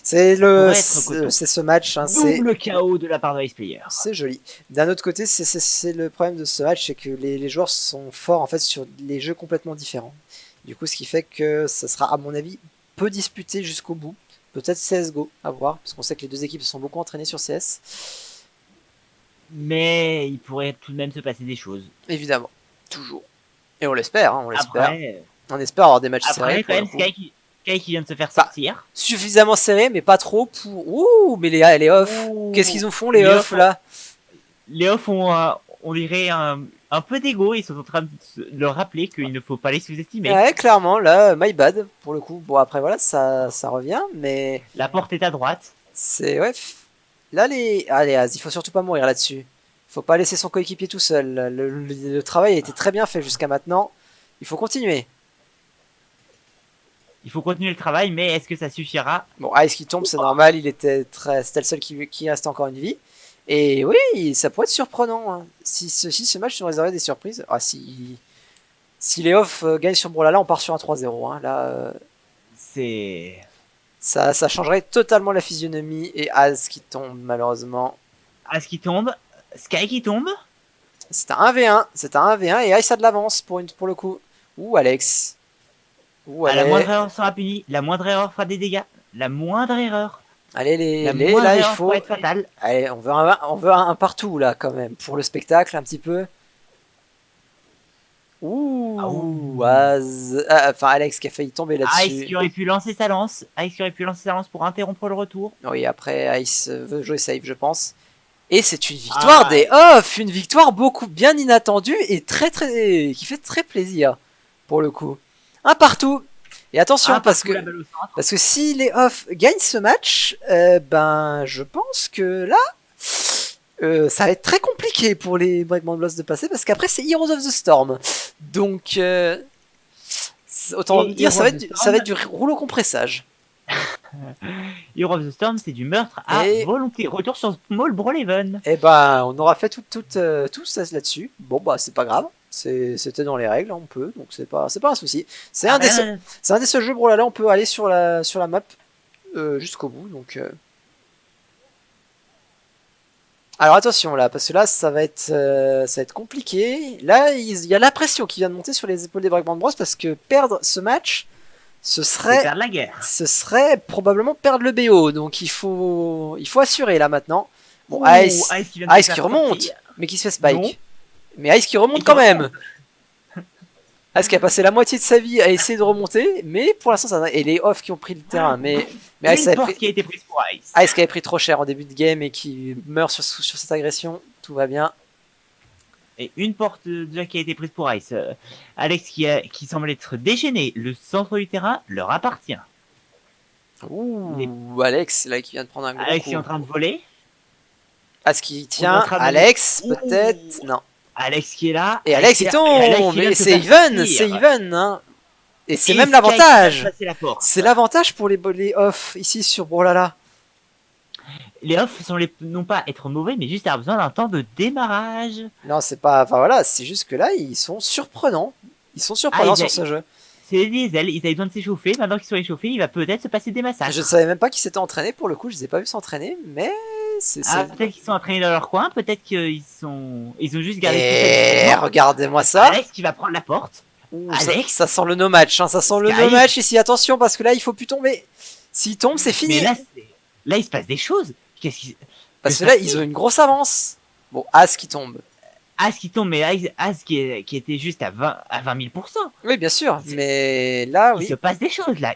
C'est ce match. Hein, double KO de la part de Ice Player. C'est joli. D'un autre côté, c'est le problème de ce match, c'est que les joueurs sont forts en fait sur les jeux complètement différents. Du coup, ce qui fait que ça sera, à mon avis, peu disputé jusqu'au bout. Peut-être CSGO, à voir, parce qu'on sait que les deux équipes se sont beaucoup entraînées sur CS. Mais il pourrait tout de même se passer des choses. Évidemment, toujours. Et on l'espère, hein, on l'espère. Après, on espère avoir des matchs serrés. Après, quand même, Sky qui vient de se faire sortir. Suffisamment serré, mais pas trop pour... Ouh, mais les off. Qu'est-ce qu'ils en font, les off, là? Les off on dirait un peu d'ego. Ils sont en train de leur rappeler qu'il ne faut pas les sous-estimer. Ouais, clairement, là, my bad, pour le coup. Bon, après, voilà, ça revient, mais... La porte est à droite. C'est... Ouais. Là, Allez, Az, il faut surtout pas mourir là-dessus. Faut pas laisser son coéquipier tout seul. Le travail a été très bien fait jusqu'à maintenant. Il faut continuer. Il faut continuer le travail, mais est-ce que ça suffira? Bon, Ice qui tombe, c'est normal. C'était le seul qui reste encore une vie. Et oui, ça pourrait être surprenant. Hein. Si ce match nous réservait des surprises. Ah, si les off gagnent sur Brawlhalla, on part sur un 3-0. Hein. Là, c'est... Ça changerait totalement la physionomie. Et Az qui tombe, malheureusement. Az qui tombe. Sky qui tombe. C'est un 1v1. C'est un 1v1 et Ice a de l'avance pour le coup. Ouh, Alex. La moindre erreur sera punie. La moindre erreur fera des dégâts. La moindre erreur. Allez, là, il faut être fatal. Allez, on veut un partout, là, quand même. Pour le spectacle, un petit peu. Ouh, enfin, Alex qui a failli tomber là-dessus. Ice qui aurait pu lancer sa lance. Pour interrompre le retour. Oui, après, Ice veut jouer safe, je pense. Et c'est une victoire des off. Une victoire bien inattendue et qui fait très plaisir, pour le coup. Un partout. Et attention, parce que si les off gagnent ce match, ben je pense que là, ça va être très compliqué pour les Bregman Bros de passer, parce qu'après c'est Heroes of the Storm. Donc, autant dire, ça va être du rouleau compressage. Heroes of the Storm, c'est du meurtre à volonté. Retour sur Small Brawlhaven. Et ben, on aura fait tout ça là-dessus. Bon, bah, c'est pas grave. C'était dans les règles, on peut, donc c'est pas un souci. C'est Ah, un des seuls jeux Brawlhalla, on peut aller sur la map jusqu'au bout, donc. Alors attention là, parce que là ça va être compliqué. Là, il y a la pression qui vient de monter sur les épaules des Bregman Bros parce que perdre ce match, c'est perdre la guerre. ce serait probablement perdre le BO. Donc il faut assurer là maintenant. Bon, Ouh, Ice qui remonte, sortir. mais qui se fait spike. Non. Mais Ice qui remonte quand même. Ice qui a passé la moitié de sa vie à essayer de remonter, mais pour l'instant ça va. Et les off qui ont pris le terrain, mais Ice Une porte qui a été prise pour Ice. Ice qui avait pris trop cher en début de game et qui meurt sur cette agression, tout va bien. Et une porte déjà qui a été prise pour Ice. Alex qui semble être déchaîné. Le centre du terrain leur appartient. Ouh, Alex là qui vient de prendre un gros Alex coup. est en train de voler. Alex qui tient, Alex peut-être, non. Alex qui est là. Et Alex il tombe, mais c'est even, hein. Et c'est même l'avantage. C'est l'avantage pour les off ici sur Brawlhalla. Les off non pas être mauvais, mais juste avoir besoin d'un temps de démarrage. Non, c'est pas. Enfin voilà, c'est juste que là, ils sont surprenants. Ils sont surprenants sur ce jeu. C'est des diesels, ils avaient besoin de s'échauffer. Maintenant qu'ils sont échauffés, il va peut-être se passer des massacres. Je ne savais même pas qu'ils s'étaient entraînés pour le coup, je les ai pas vus s'entraîner, mais c'est. Peut-être qu'ils sont entraînés dans leur coin, peut-être qu'ils ont juste gardé. Et regardez-moi ça. Alex qui va prendre la porte. Ouh, Alex, ça sent le no match, hein, ça sent le no match ici. Attention parce que là, il faut plus tomber. S'il tombe, c'est fini. Mais là, il se passe des choses. Parce que là, ils ont une grosse avance. Bon, As qui tombe. As qui tombe, mais As qui était juste à 20 000%. Oui, bien sûr. Mais là, oui. Il se passe des choses là.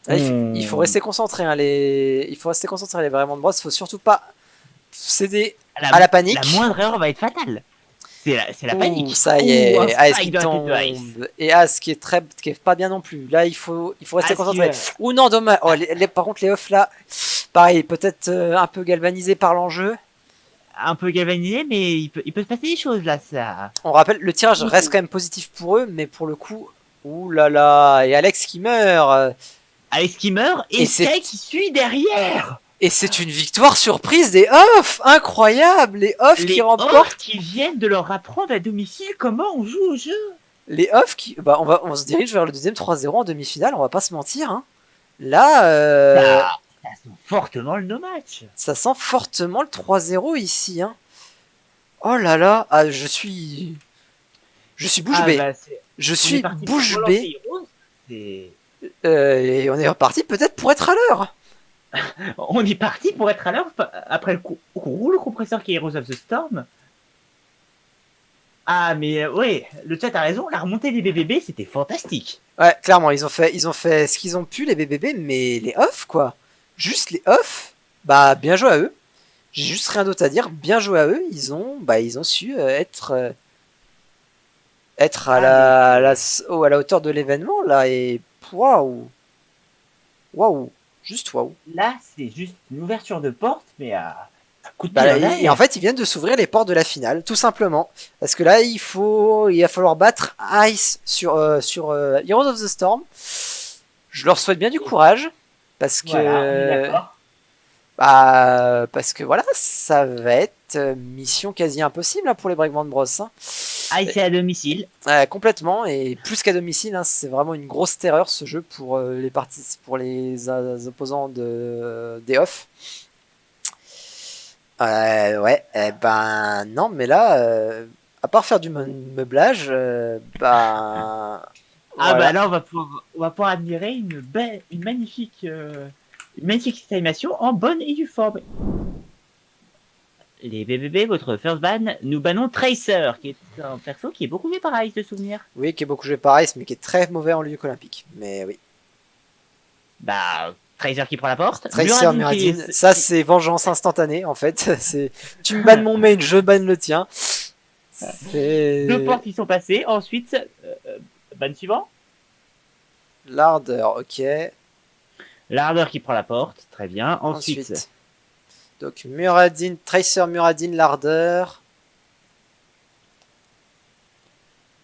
Là, il faut rester concentré. Hein, il faut rester concentré. Les Brawlhalla Bros. Il faut surtout pas céder à la panique. La moindre erreur va être fatale. C'est la panique. Ça y est, As qui tombe. Et As qui est pas bien non plus. Là, il faut rester concentré. Ou non, dommage. Oh, par contre, les off là, pareil, peut-être un peu galvanisé par l'enjeu. Un peu galvanisé, mais il peut se passer des choses là. Ça. On rappelle, le tirage reste quand même positif pour eux, mais pour le coup, ouh là là, et Alex qui meurt. Alex qui meurt et Sky qui suit derrière. Et c'est une victoire surprise des off, incroyable, les off qui remportent. Qui viennent de leur apprendre à domicile comment on joue au jeu. Les off qui, on se dirige vers le deuxième 3-0 en demi-finale, on va pas se mentir. Hein. Là, ça sent fortement le no match. Ça sent fortement le 3-0 ici. Hein. Oh là là, je suis bouche bée. Je suis bouche bée. Et on est reparti peut-être pour être à l'heure. On est parti pour être à l'heure après le compresseur qui est Heroes of the Storm. Ah mais oui, le chat a raison, la remontée des BBB c'était fantastique. Ouais, clairement, ils ont fait ce qu'ils ont pu les BBB, mais les off quoi. Juste les off, bah bien joué à eux. J'ai juste rien d'autre à dire, bien joué à eux. Ils ont su être à la hauteur de l'événement là et waouh, juste waouh. Là c'est juste une ouverture de porte, mais à coup de pied. Et en fait ils viennent de s'ouvrir les portes de la finale, tout simplement. Parce que là il va falloir battre Ice sur Heroes of the Storm. Je leur souhaite bien du courage. Parce que parce que voilà, ça va être mission quasi impossible hein, pour les Bregman Bros. Hein. C'est à domicile. Complètement, et plus qu'à domicile, hein, c'est vraiment une grosse terreur ce jeu pour les opposants des off. Ouais, non, mais là, à part faire du meublage, voilà. Là on va pouvoir admirer une magnifique animation en bonne et due forme. Les BBB, votre first ban, nous bannons Tracer, qui est un perso qui est beaucoup joué par Ice de souvenir. Oui, qui est beaucoup joué par Ice, mais qui est très mauvais en Ligue olympique. Mais oui. Tracer qui prend la porte. Tracer, Muradin, ça c'est vengeance instantanée en fait. Tu me bannes mon main, je banne le tien. Deux portes qui sont passées. Ensuite, ban suivant. Larder, ok. Larder qui prend la porte, très bien. Ensuite. Donc Muradin, Tracer, Muradin, Larder.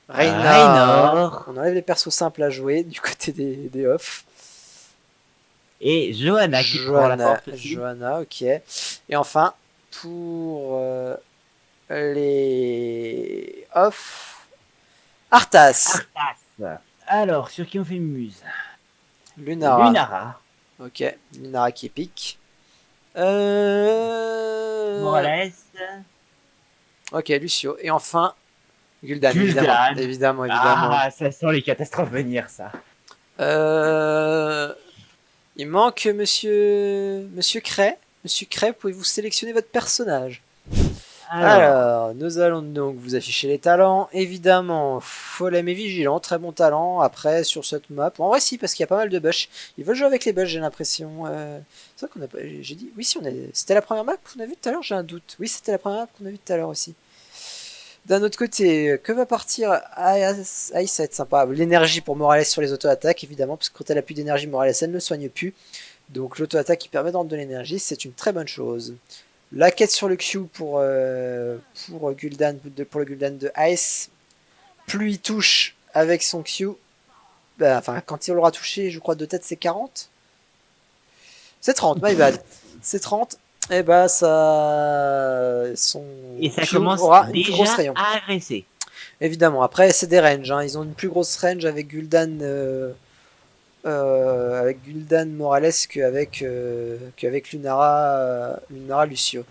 Reynor. On enlève les persos simples à jouer du côté des off. Et Johanna qui prend la porte aussi. Johanna, ok. Et enfin, pour les of Arthas. Arthas. Alors, sur qui on fait une muse? Lunara. Lunara. Ok, Lunara qui pique. Morales. Ok, Lucio. Et enfin, Gul'dan, Gul'dan. évidemment. Ah, ça sent les catastrophes venir, ça. Il manque Monsieur Cray. Monsieur Cray, pouvez-vous sélectionner votre personnage? Alors, nous allons donc vous afficher les talents. Évidemment, Folem et Vigilant, très bon talent. Après, sur cette map, en vrai, si, parce qu'il y a pas mal de bush. Ils veulent jouer avec les bush, j'ai l'impression. C'est vrai qu'on a pas. J'ai dit. Oui, si, c'était la première map qu'on a vue tout à l'heure, j'ai un doute. Oui, c'était la première map qu'on a vue tout à l'heure aussi. D'un autre côté, que va partir Ice? Ça va être sympa. L'énergie pour Morales sur les auto-attaques, évidemment, parce que quand elle a plus d'énergie, Morales, elle ne soigne plus. Donc, l'auto-attaque qui permet de rendre de l'énergie, c'est une très bonne chose. La quête sur le Q pour Gul'dan, pour le Gul'dan de Ice. Plus il touche avec son Q, enfin quand il l'aura touché, je crois de tête c'est 40. C'est 30, my bad. C'est 30. Et bah son Et ça Q commence aura une plus déjà grosse rayon. à agresser. Évidemment, après c'est des ranges, hein. Ils ont une plus grosse range avec Gul'dan Morales qu'avec Lunara Lucio.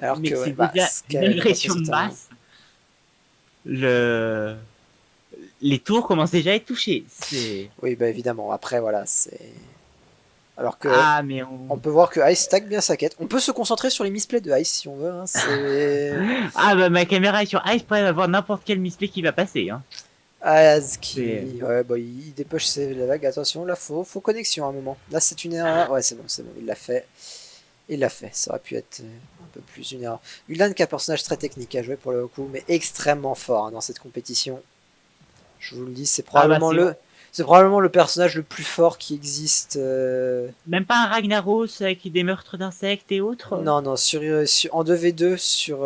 Alors mais que c'est ouais, déjà une agression de masse. Les tours commencent déjà à être touchés. Oui, bah évidemment. Après, voilà, c'est. Alors que mais on peut voir que Ice stack bien sa quête. On peut se concentrer sur les misplays de Ice si on veut. Hein. Bah ma caméra est sur Ice, pourrait avoir n'importe quel misplay qui va passer. Hein. Ouais, bah, il dépoche la vague. Attention, là, faut connexion à un moment. Là, c'est une erreur. Ouais, c'est bon, il l'a fait. Il l'a fait. Ça aurait pu être un peu plus une erreur. Gul'dan qui est un personnage très technique à jouer pour le coup, mais extrêmement fort hein, dans cette compétition. Je vous le dis, c'est probablement c'est probablement le personnage le plus fort qui existe. Même pas un Ragnaros avec des meurtres d'insectes et autres? Non, en 2v2 sur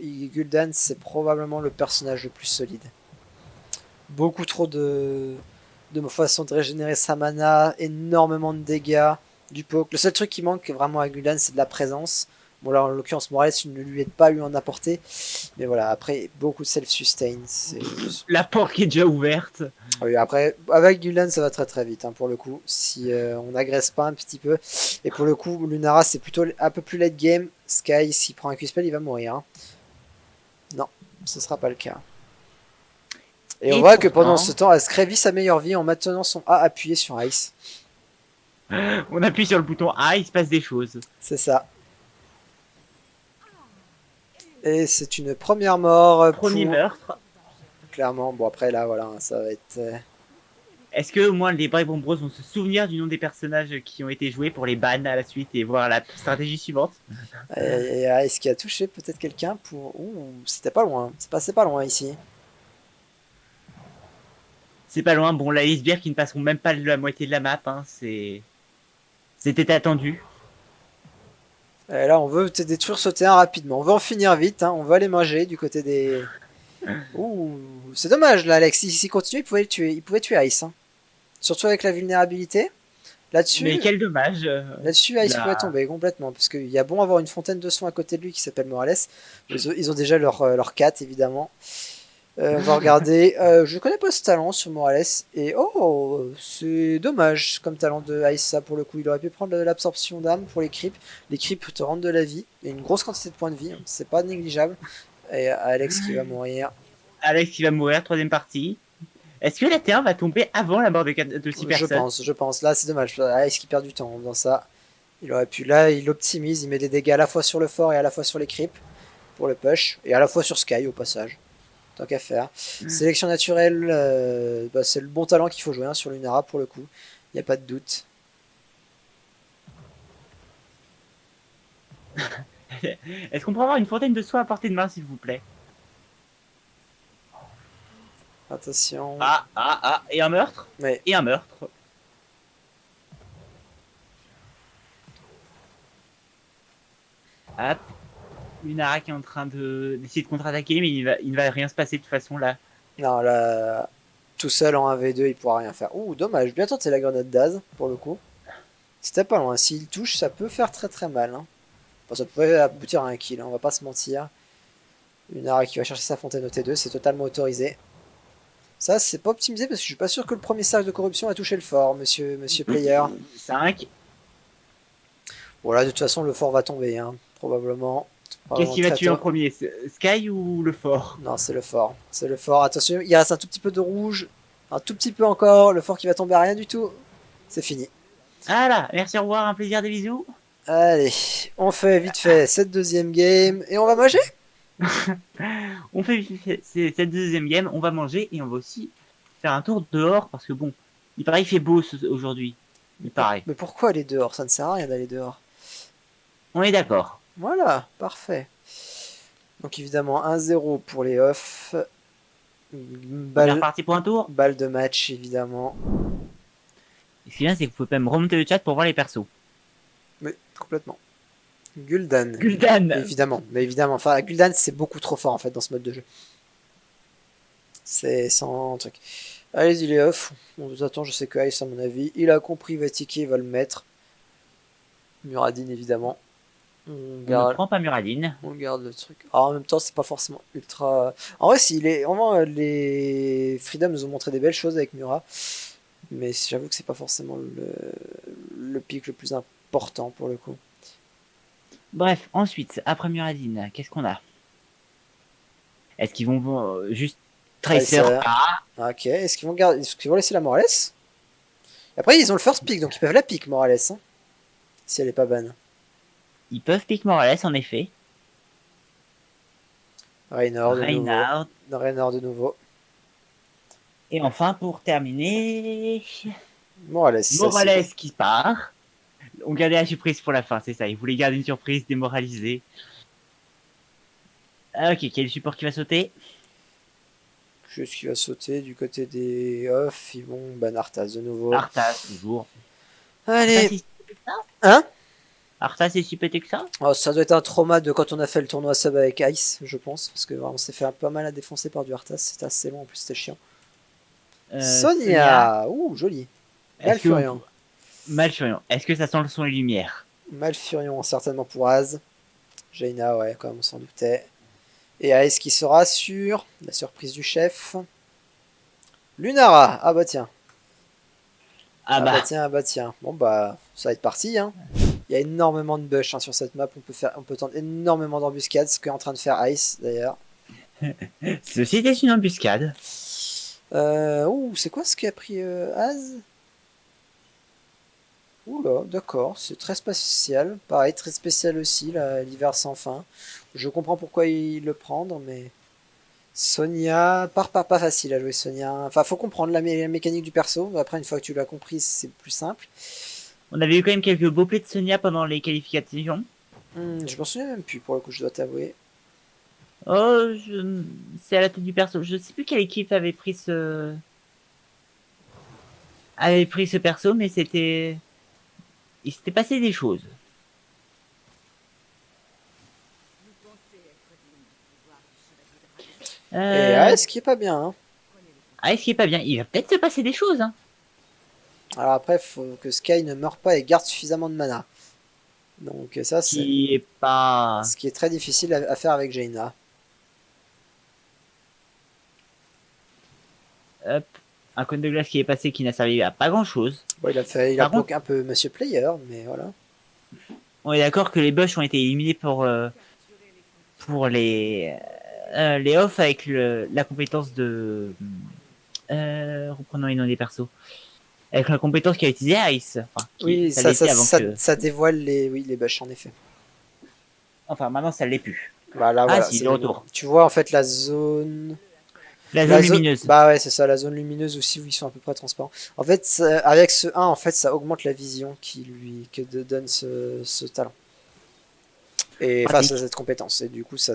Gul'dan, c'est probablement le personnage le plus solide. Beaucoup trop de façon de régénérer sa mana, énormément de dégâts, du poke. Le seul truc qui manque vraiment à Gul'dan, c'est de la présence. Bon là en l'occurrence Morales ne lui aide pas à lui en apporter. Mais voilà, après beaucoup de self-sustain. La porte qui est déjà ouverte. Oui, après avec Gul'dan ça va très très vite hein, pour le coup. Si on n'agresse pas un petit peu. Et pour le coup Lunara c'est plutôt un peu plus late game. Sky s'il prend un Q-spell il va mourir. Hein. Non, ce sera pas le cas. Et on voit que pendant ce temps, Scray vit sa meilleure vie en maintenant son A appuyé sur Ice. On appuie sur le bouton A, il se passe des choses. C'est ça. Et c'est une première mort. Premier meurtre. Clairement. Bon, après, là, voilà, ça va être. Est-ce que au moins les Brave Bros vont se souvenir du nom des personnages qui ont été joués pour les ban à la suite et voir la stratégie suivante? Et Ice qui a touché peut-être quelqu'un pour. Ouh, c'était pas loin. C'est passé pas loin ici. C'est pas loin. Bon, les sbires qui ne passeront même pas la moitié de la map. Hein, c'était attendu. Et là, on veut détruire ce terrain rapidement. On veut en finir vite. Hein. On va les manger du côté des. Ouh, c'est dommage là, Alex. S'il continue, il pouvait le tuer. Il pouvait tuer Ice. Hein. Surtout avec la vulnérabilité. Là-dessus. Mais quel dommage. Là-dessus, Ice pourrait tomber complètement. Parce qu'il y a bon avoir une fontaine de soins à côté de lui qui s'appelle Morales. Ils ont déjà leur 4 évidemment. On va regarder. Je connais pas ce talent sur Morales. Et oh, c'est dommage comme talent de Ice, ça pour le coup. Il aurait pu prendre de l'absorption d'âme pour les creeps. Les creeps te rendent de la vie. Et une grosse quantité de points de vie. Hein. C'est pas négligeable. Et Alex qui va mourir. Alex qui va mourir, troisième partie. Est-ce que la Terre va tomber avant la mort de 6 personnes? Je pense. Là, c'est dommage. Ice qui perd du temps dans ça. Il aurait pu. Là, il optimise. Il met des dégâts à la fois sur le fort et à la fois sur les creeps. Pour le push. Et à la fois sur Sky au passage. Tant qu'à faire. Sélection naturelle, c'est le bon talent qu'il faut jouer hein, sur Lunara pour le coup. Il n'y a pas de doute. Est-ce qu'on peut avoir une fontaine de soins à portée de main, s'il vous plaît? Attention. Et un meurtre? Mais... Et un meurtre. Hop. Lunara qui est en train d'essayer de contre-attaquer, mais il ne va rien se passer de toute façon là. Non, là, tout seul en 1v2, il pourra rien faire. Ouh, dommage, bien tenté la grenade d'Az, pour le coup. C'était pas loin, s'il touche, ça peut faire très très mal. Hein. Enfin, ça pourrait aboutir à un kill, hein, on va pas se mentir. Lunara qui va chercher sa fontaine au T2, c'est totalement autorisé. Ça, c'est pas optimisé parce que je suis pas sûr que le premier cercle de corruption a touché le fort, monsieur Player. 5. Voilà, de toute façon, le fort va tomber, hein, probablement. Qu'est-ce qui va Très tuer en tôt. premier? Sky ou le fort? Non, c'est le fort. C'est le fort. Attention, il reste un tout petit peu de rouge. Un tout petit peu encore. Le fort qui va tomber à rien du tout. C'est fini. Ah là, merci, au revoir, un plaisir, des bisous. Allez, on fait vite fait cette deuxième game et on va manger. On fait cette deuxième game, on va manger et on va aussi faire un tour dehors parce que bon, il paraît qu'il fait beau aujourd'hui. Il paraît. Mais pourquoi aller dehors? Ça ne sert à rien d'aller dehors. On est d'accord. Voilà, parfait. Donc évidemment 1-0 pour les off. On est reparti pour un tour. Balle de match évidemment. Et ce qui est bien, c'est que vous pouvez même remonter le chat pour voir les persos. Oui, complètement. Gul'dan. Gul'dan. Évidemment, mais évidemment. Enfin, Gul'dan c'est beaucoup trop fort en fait dans ce mode de jeu. C'est sans truc. Allez-y les off. On vous attend, je sais que Ice à mon avis. Il a compris, il va ticker, il va le mettre. Muradin évidemment. On ne prend pas Muradin. On garde le truc. Alors, en même temps, c'est pas forcément ultra. En vrai, s'il est vraiment les Freedom nous ont montré des belles choses avec Murat, mais j'avoue que c'est pas forcément le pic le plus important pour le coup. Bref, ensuite, après Muradin, qu'est-ce qu'on a? Est-ce qu'ils vont juste Tracer? Ah, ok. Est-ce qu'ils vont laisser la Morales? Après, ils ont le first pick, donc ils peuvent la pick Morales, hein, si elle est pas ban. Ils peuvent pick Morales, en effet. Reynard de nouveau. Et enfin, pour terminer, Morales qui part. On gardait la surprise pour la fin, c'est ça. Ils voulaient garder une surprise démoralisée. Ok, quel est le support qui va sauter? Juste qui va sauter du côté des off. Ils vont ban Arthas de nouveau. Arthas, toujours. Allez. Hein? Arthas est si pété que ça? Oh, ça doit être un trauma de quand on a fait le tournoi sub avec Ice, je pense. Parce que on s'est fait pas mal à défoncer par du Arthas. C'était assez long, en plus c'était chiant. Sonia. Ouh, joli. Malfurion. Malfurion. Est-ce que ça sent le son et lumière? Malfurion, certainement pour Az. Jaina, ouais, comme on s'en doutait. Et Ice qui sera sur la surprise du chef. Lunara. Ah bah tiens. Ah bah tiens. Bon bah, ça va être parti, hein. Il y a énormément de bush hein, sur cette map. On peut tenter énormément d'embuscades, ce qu'est en train de faire Ice d'ailleurs. Ceci était une embuscade. Ouh, c'est quoi ce qui a pris Az? Oula, d'accord, c'est très spécial. Pareil, très spécial aussi, l'hiver sans fin. Je comprends pourquoi il le prendre, mais. Sonia, pas facile à jouer Sonia. Enfin, faut comprendre la mécanique du perso. Après, une fois que tu l'as compris, c'est plus simple. On avait eu quand même quelques beaux plays de Sonia pendant les qualifications. Je m'en souviens même plus, pour le coup, je dois t'avouer. Oh, c'est à la tête du perso. Je sais plus quelle équipe avait pris ce perso, mais il s'était passé des choses. Et Aes qui est pas bien. Hein. Aes qui est pas bien. Il va peut-être se passer des choses. Hein. Alors après, il faut que Sky ne meure pas et garde suffisamment de mana. Donc ça, c'est... Ce qui est très difficile à faire avec Jaina. Hop. Un cône de glace qui est passé qui n'a servi à pas grand chose. Bon, il a bloqué un peu Monsieur Player, mais voilà. On est d'accord que les bush ont été éliminés pour les off avec la compétence de... reprenons les noms des persos. Avec la compétence qu'a utilisé Ice. Enfin, oui, ça dévoile les bush en effet. Enfin, maintenant ça l'est plus. Voilà, voilà, si, de retour. Tu vois en fait la zone... La zone lumineuse. Bah ouais, c'est ça, la zone lumineuse aussi où ils sont à peu près transparents. En fait, avec ce 1, en fait, ça augmente la vision que donne ce talent. Et face à cette compétence. Et du coup, ça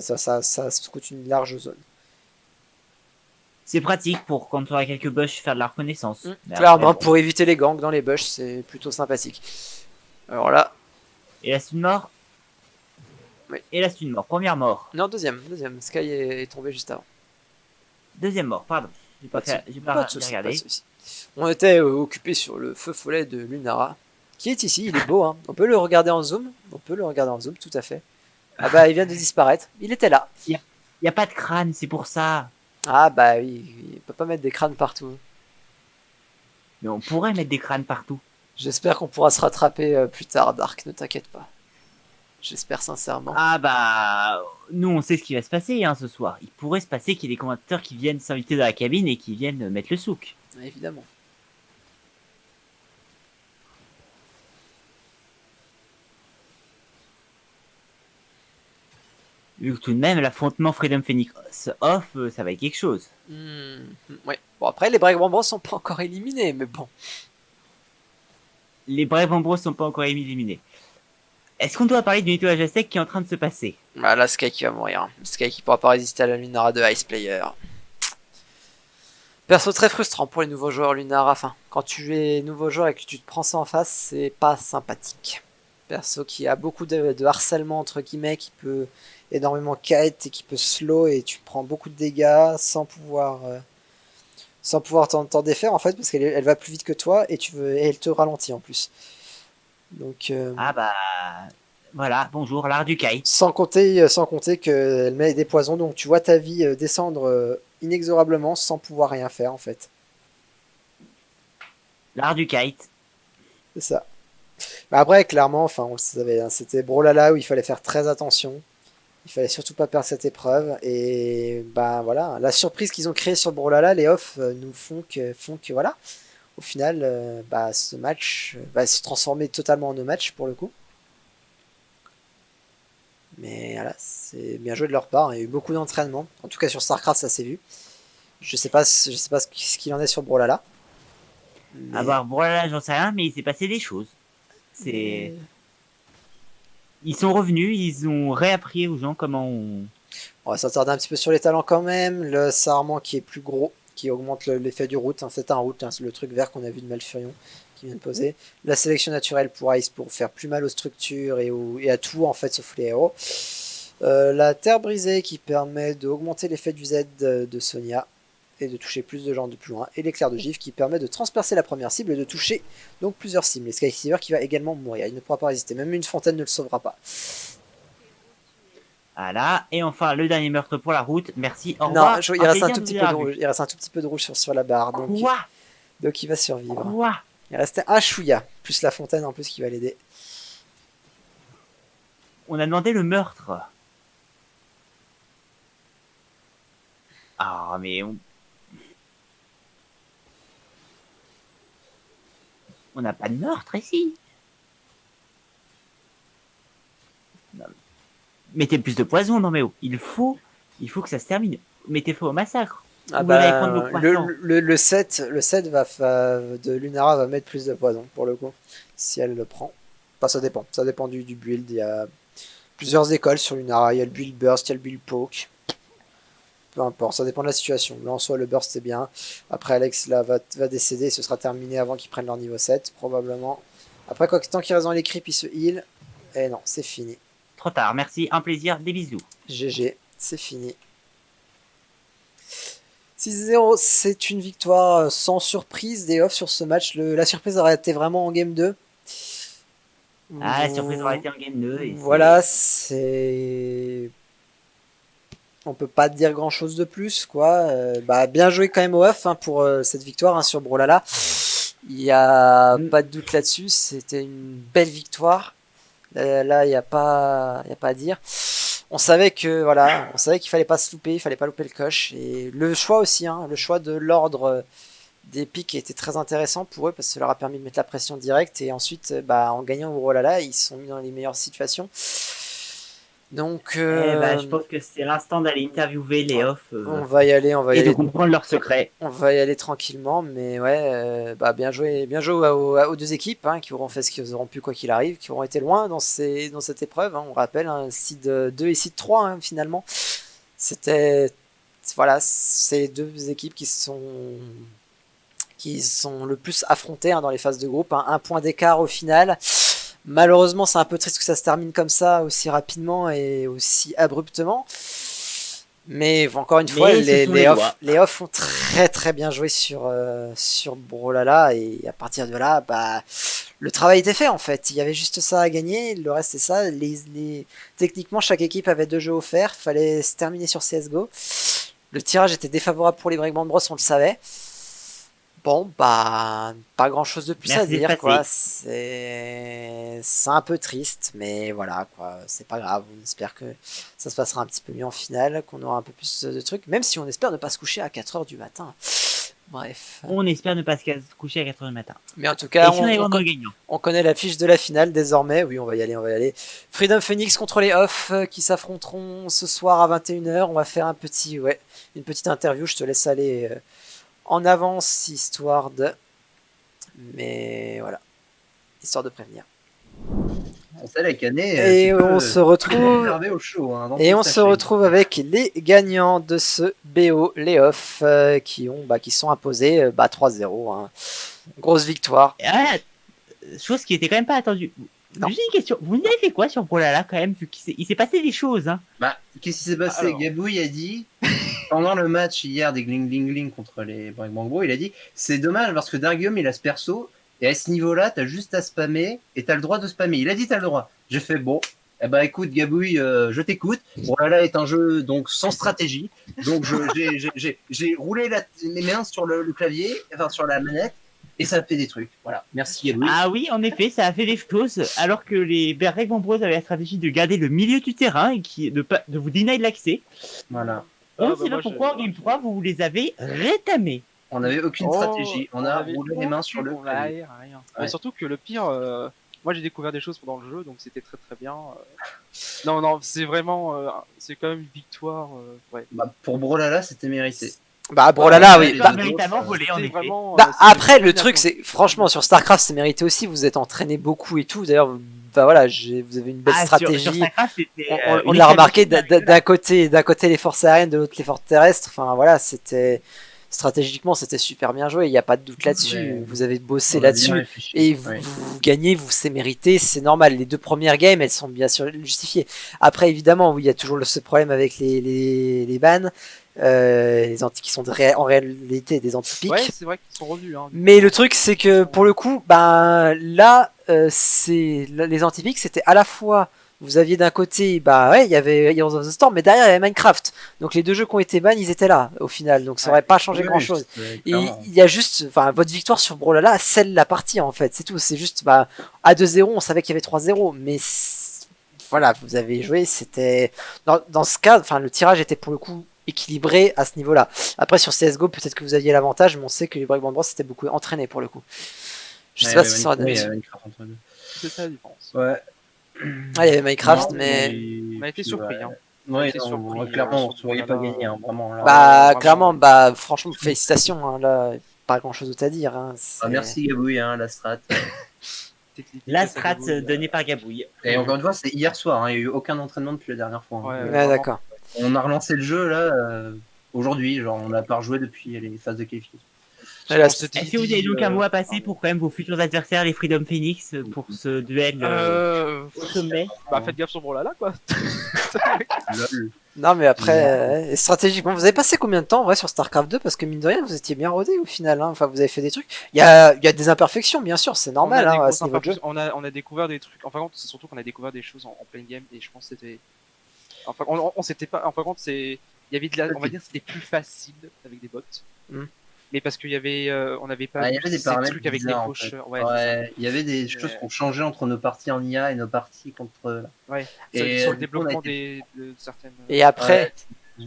coûte une large zone. C'est pratique pour quand on a quelques bush faire de la reconnaissance. Clairement, après, pour éviter les gangs dans les bush, c'est plutôt sympathique. Alors là. Et là, c'est une mort. Oui. Et là, c'est une mort. Première mort. Non, deuxième. Sky est tombé juste avant. Deuxième mort, pardon. J'ai pas regardé. On était occupé sur le feu follet de Lunara, qui est ici, il est beau, hein. On peut le regarder en zoom, tout à fait. Ah bah il vient de disparaître, il était là. Il Il n'y a pas de crâne, c'est pour ça. Ah bah oui, il peut pas mettre des crânes partout. Mais on pourrait mettre des crânes partout. J'espère qu'on pourra se rattraper plus tard, Dark, ne t'inquiète pas. J'espère sincèrement. Ah bah, nous on sait ce qui va se passer ce soir. Il pourrait se passer qu'il y ait des commentateurs qui viennent s'inviter dans la cabine et qui viennent mettre le souk. Évidemment. Vu que tout de même, l'affrontement Freedom Phoenix off, ça va être quelque chose. Ouais. Bon, après, les Break Bros sont pas encore éliminés, mais bon. Les Brave Bros sont pas encore éliminés. Est-ce qu'on doit parler du nettoyage à sec qui est en train de se passer? Bah là, Sky qui va mourir. Sky qui pourra pas résister à la Lunara de Ice Player. Perso très frustrant pour les nouveaux joueurs Lunara. Enfin, quand tu es nouveau joueur et que tu te prends ça en face, c'est pas sympathique. Perso qui a beaucoup de harcèlement entre guillemets, qui peut énormément kite et qui peut slow et tu prends beaucoup de dégâts sans pouvoir t'en défaire en fait parce qu'elle va plus vite que toi et elle te ralentit en plus. Donc Ah bah, voilà, bonjour, l'art du kite. sans compter qu'elle met des poisons, donc tu vois ta vie descendre inexorablement sans pouvoir rien faire en fait. L'art du kite. C'est ça. Mais après, clairement, enfin, on le savait, hein, c'était Brawlhalla où il fallait faire très attention. Il fallait surtout pas perdre cette épreuve. Et bah voilà, la surprise qu'ils ont créée sur Brawlhalla, les offs nous font que voilà. Au final, bah, ce match va se transformer totalement en no match pour le coup. Mais voilà, c'est bien joué de leur part. Il y a eu beaucoup d'entraînement. En tout cas sur StarCraft, ça s'est vu. Je sais pas ce qu'il en est sur Brawlhalla. Mais... À voir, voilà, j'en sais rien, mais il s'est passé des choses. C'est... Ils sont revenus, ils ont réappris aux gens comment on... On va s'attarder un petit peu sur les talents quand même. Le Sarman qui est plus gros, qui augmente l'effet du route. Hein, c'est un route, hein, c'est le truc vert qu'on a vu de Malfurion qui vient de poser. La sélection naturelle pour Ice pour faire plus mal aux structures et à tout en fait sauf les héros. La terre brisée qui permet d'augmenter l'effet du Z de Sonia et de toucher plus de gens de plus loin. Et l'éclair de gifle qui permet de transpercer la première cible et de toucher donc plusieurs cibles. Et Skycleaver qui va également mourir. Il ne pourra pas résister. Même une fontaine ne le sauvera pas. Voilà, et enfin le dernier meurtre pour la route, merci, au Non, revoir. il reste un tout petit peu de rouge. Il reste un tout petit peu de rouge sur la barre. Donc il va survivre. Quoi? Il restait un chouïa, plus la fontaine en plus qui va l'aider. On a demandé le meurtre. Ah, mais on n'a pas de meurtre ici. Non. Mettez plus de poison, non mais oh, il faut que ça se termine. Mettez feu au massacre. Ah bah, le 7 de Lunara va mettre plus de poison pour le coup, si elle le prend. Enfin, ça dépend du build. Il y a plusieurs écoles sur Lunara. Il y a le build burst, il y a le build poke. Peu importe, ça dépend de la situation. Là en soi, le burst c'est bien. Après, Alex là va décéder et ce sera terminé avant qu'ils prennent leur niveau 7, probablement. Après, tant qu'il reste dans les creeps, il se heal. Et non, c'est fini. Trop tard, merci, un plaisir, des bisous. GG, c'est fini. 6-0, c'est une victoire sans surprise des offs sur ce match. La surprise aurait été vraiment en game 2. Ah, la surprise aurait été en game 2. Et voilà, c'est... On peut pas dire grand chose de plus, quoi. Bien joué quand même aux off pour cette victoire sur Brawlhalla. Il n'y a pas de doute là-dessus. C'était une belle victoire. Là, il n'y a pas à dire. On savait qu'il fallait pas se louper, il fallait pas louper le coche. Et le choix aussi, le choix de l'ordre des pics était très intéressant pour eux parce que ça leur a permis de mettre la pression directe. Et ensuite, en gagnant au Brawlhalla, ils se sont mis dans les meilleures situations. Donc, je pense que c'est l'instant d'aller interviewer les off. On va y aller, et de comprendre leurs secrets. On va y aller tranquillement, mais ouais, bien joué aux deux équipes qui auront fait ce qu'ils auront pu quoi qu'il arrive, qui auront été loin dans cette épreuve. On rappelle, seed 2 et seed 3 finalement. C'était ces deux équipes qui sont le plus affrontées dans les phases de groupe. Un point d'écart au final. Malheureusement, c'est un peu triste que ça se termine comme ça, aussi rapidement et aussi abruptement. Mais encore une fois, Mais ce sont les lois. les off ont très très bien joué sur Brawlhalla et à partir de là, bah, le travail était fait en fait. Il y avait juste ça à gagner, le reste c'est ça. Techniquement, chaque équipe avait 2 jeux offerts, fallait se terminer sur CSGO. Le tirage était défavorable pour les Breakband Bros, on le savait. Bon, bah, pas grand chose de plus à Merci de dire, passer. quoi. C'est un peu triste, mais voilà, quoi. C'est pas grave. On espère que ça se passera un petit peu mieux en finale, qu'on aura un peu plus de trucs, même si on espère ne pas se coucher à 4h du matin. Bref. On espère ne pas se coucher à 4h du matin. Mais en tout cas, Et si on est vraiment gagnant. on connaît l'affiche de la finale désormais. Oui, on va y aller, on va y aller. Freedom Phoenix contre les Off qui s'affronteront ce soir à 21h. On va faire une petite interview. Je te laisse aller en avance, histoire de... Mais voilà, histoire de prévenir. C'est la cannée. Et on se retrouve... Au chaud, hein, Et on se retrouve avec les gagnants de ce BO, les Off, qui sont imposés 3-0. Hein. Grosse victoire. Ah, chose qui était quand même pas attendue. Non. J'ai une question. Vous avez fait quoi sur Brawlhalla quand même, vu qu'il s'est passé des choses, hein? Bah, qu'est-ce qui s'est passé? Alors. Gabouille a dit, pendant le match hier des Gling Gling Gling contre les Breakbang Bros, il a dit c'est dommage parce que Dargueum il a ce perso et à ce niveau-là, t'as juste à spammer et t'as le droit de spammer. Il a dit t'as le droit. J'ai fait bon. Eh ben écoute Gabouille, je t'écoute. Brawlhalla est un jeu donc sans stratégie. Donc j'ai roulé mes mains sur le clavier, enfin sur la manette. Et ça a fait des trucs. Voilà. Merci Gabouille. Ah oui, en effet, ça a fait des choses, alors que les Breakbang Bros avaient la stratégie de garder le milieu du terrain et de vous deny l'accès. Voilà. On ne bah sait pas moi, pourquoi en Game 3 vous les avez rétamés. On n'avait aucune stratégie. On a avait roulé les mains sur le clavier. rien. Ouais. Mais surtout que le pire, moi j'ai découvert des choses pendant le jeu, donc c'était très très bien. Non, c'est vraiment, c'est quand même une victoire. Ouais. Bah, pour Brawlhalla, c'était mérité. Bah, Brawlhalla, oui. les Bah, autres, véritablement volé, en C'était effet. vraiment, bah, c'était après, une le truc, c'est, franchement, sur StarCraft, c'est mérité aussi. Vous êtes entraîné beaucoup et tout. D'ailleurs, bah voilà, vous avez une belle stratégie. Sur Starcraft, c'était, On une l'a remarqué établissement d'un côté les forces aériennes, de l'autre les forces terrestres. Enfin voilà, stratégiquement c'était super bien joué. Il n'y a pas de doute là-dessus. Ouais. Vous avez bossé On a bien là-dessus réfléchi. et Ouais. vous gagnez, c'est mérité, c'est normal. Les 2 premières games, elles sont bien sûr justifiées. Après évidemment, oui, il y a toujours ce problème avec les bans, les anti qui sont en réalité des anti-piques. Ouais, c'est vrai qu'ils sont revenus. Hein. Mais le truc, c'est que pour le coup, ben là, les anti-piques, c'était à la fois, vous aviez d'un côté, bah ouais, il y avait Heroes of the Storm, mais derrière il y avait Minecraft. Donc les 2 jeux qui ont été bans, ils étaient là au final, donc ça aurait pas changé Oui, grand-chose. Et clairement. il y a juste, enfin, votre victoire sur Brawlhalla scelle la partie en fait, c'est tout. C'est juste, bah, à 2-0, on savait qu'il y avait 3-0, mais voilà, vous avez joué, c'était dans ce cas, enfin, le tirage était pour le coup équilibré à ce niveau-là. Après sur CSGO, peut-être que vous aviez l'avantage, mais on sait que les Breakband Bros c'était beaucoup entraîné pour le coup. Je sais pas si ça sera Minecraft entre deux. C'est ça la différence. Ouais. Ah, il y avait Minecraft, Non, mais On a été surpris. Hein. Ouais, été surpris, clairement, sur on ne voyait pas Brawlhalla. gagner, hein, vraiment. Là. bah vraiment. clairement, bah franchement félicitations. Hein, là, pas grand-chose d'autre à dire. Hein, Ah, merci Gabouille, hein, la strat. La strat donnée par Gabouille. Et encore une fois, c'est hier soir, hein, il n'y a eu aucun entraînement depuis la dernière fois. Hein. Ouais, Ouais, d'accord. On a relancé le jeu là aujourd'hui, genre on n'a pas rejoué depuis les phases de qualification. Là, Est-ce que vous avez donc un mot à passer pour quand même vos futurs adversaires, les Freedom Phoenix, pour ce duel au sommet? Bah faites gaffe sur Brawlhalla quoi. Lol. Non, mais après, stratégiquement, vous avez passé combien de temps en vrai sur StarCraft 2? Parce que mine de rien, vous étiez bien rodé au final. Hein. Enfin, vous avez fait des trucs. Il y a des imperfections, bien sûr, c'est normal hein, à ce niveau de jeu. On a découvert des trucs. Enfin, c'est surtout qu'on a découvert des choses en plein game et je pense que c'était. Enfin, on s'était pas. Enfin, compte, c'est. Il y avait de la. On va dire que c'était plus facile avec des bots. Mais parce qu'il y avait. On n'avait pas. Il y avait des ces paramètres trucs avec les bizarres, faucheurs. en Ouais, fait. c'est ça. Ouais, il y avait des choses qui ont changé entre nos parties en IA et nos parties contre. Ouais. Et Sur le du coup, on a développement été- de certaines. Et après, Ouais.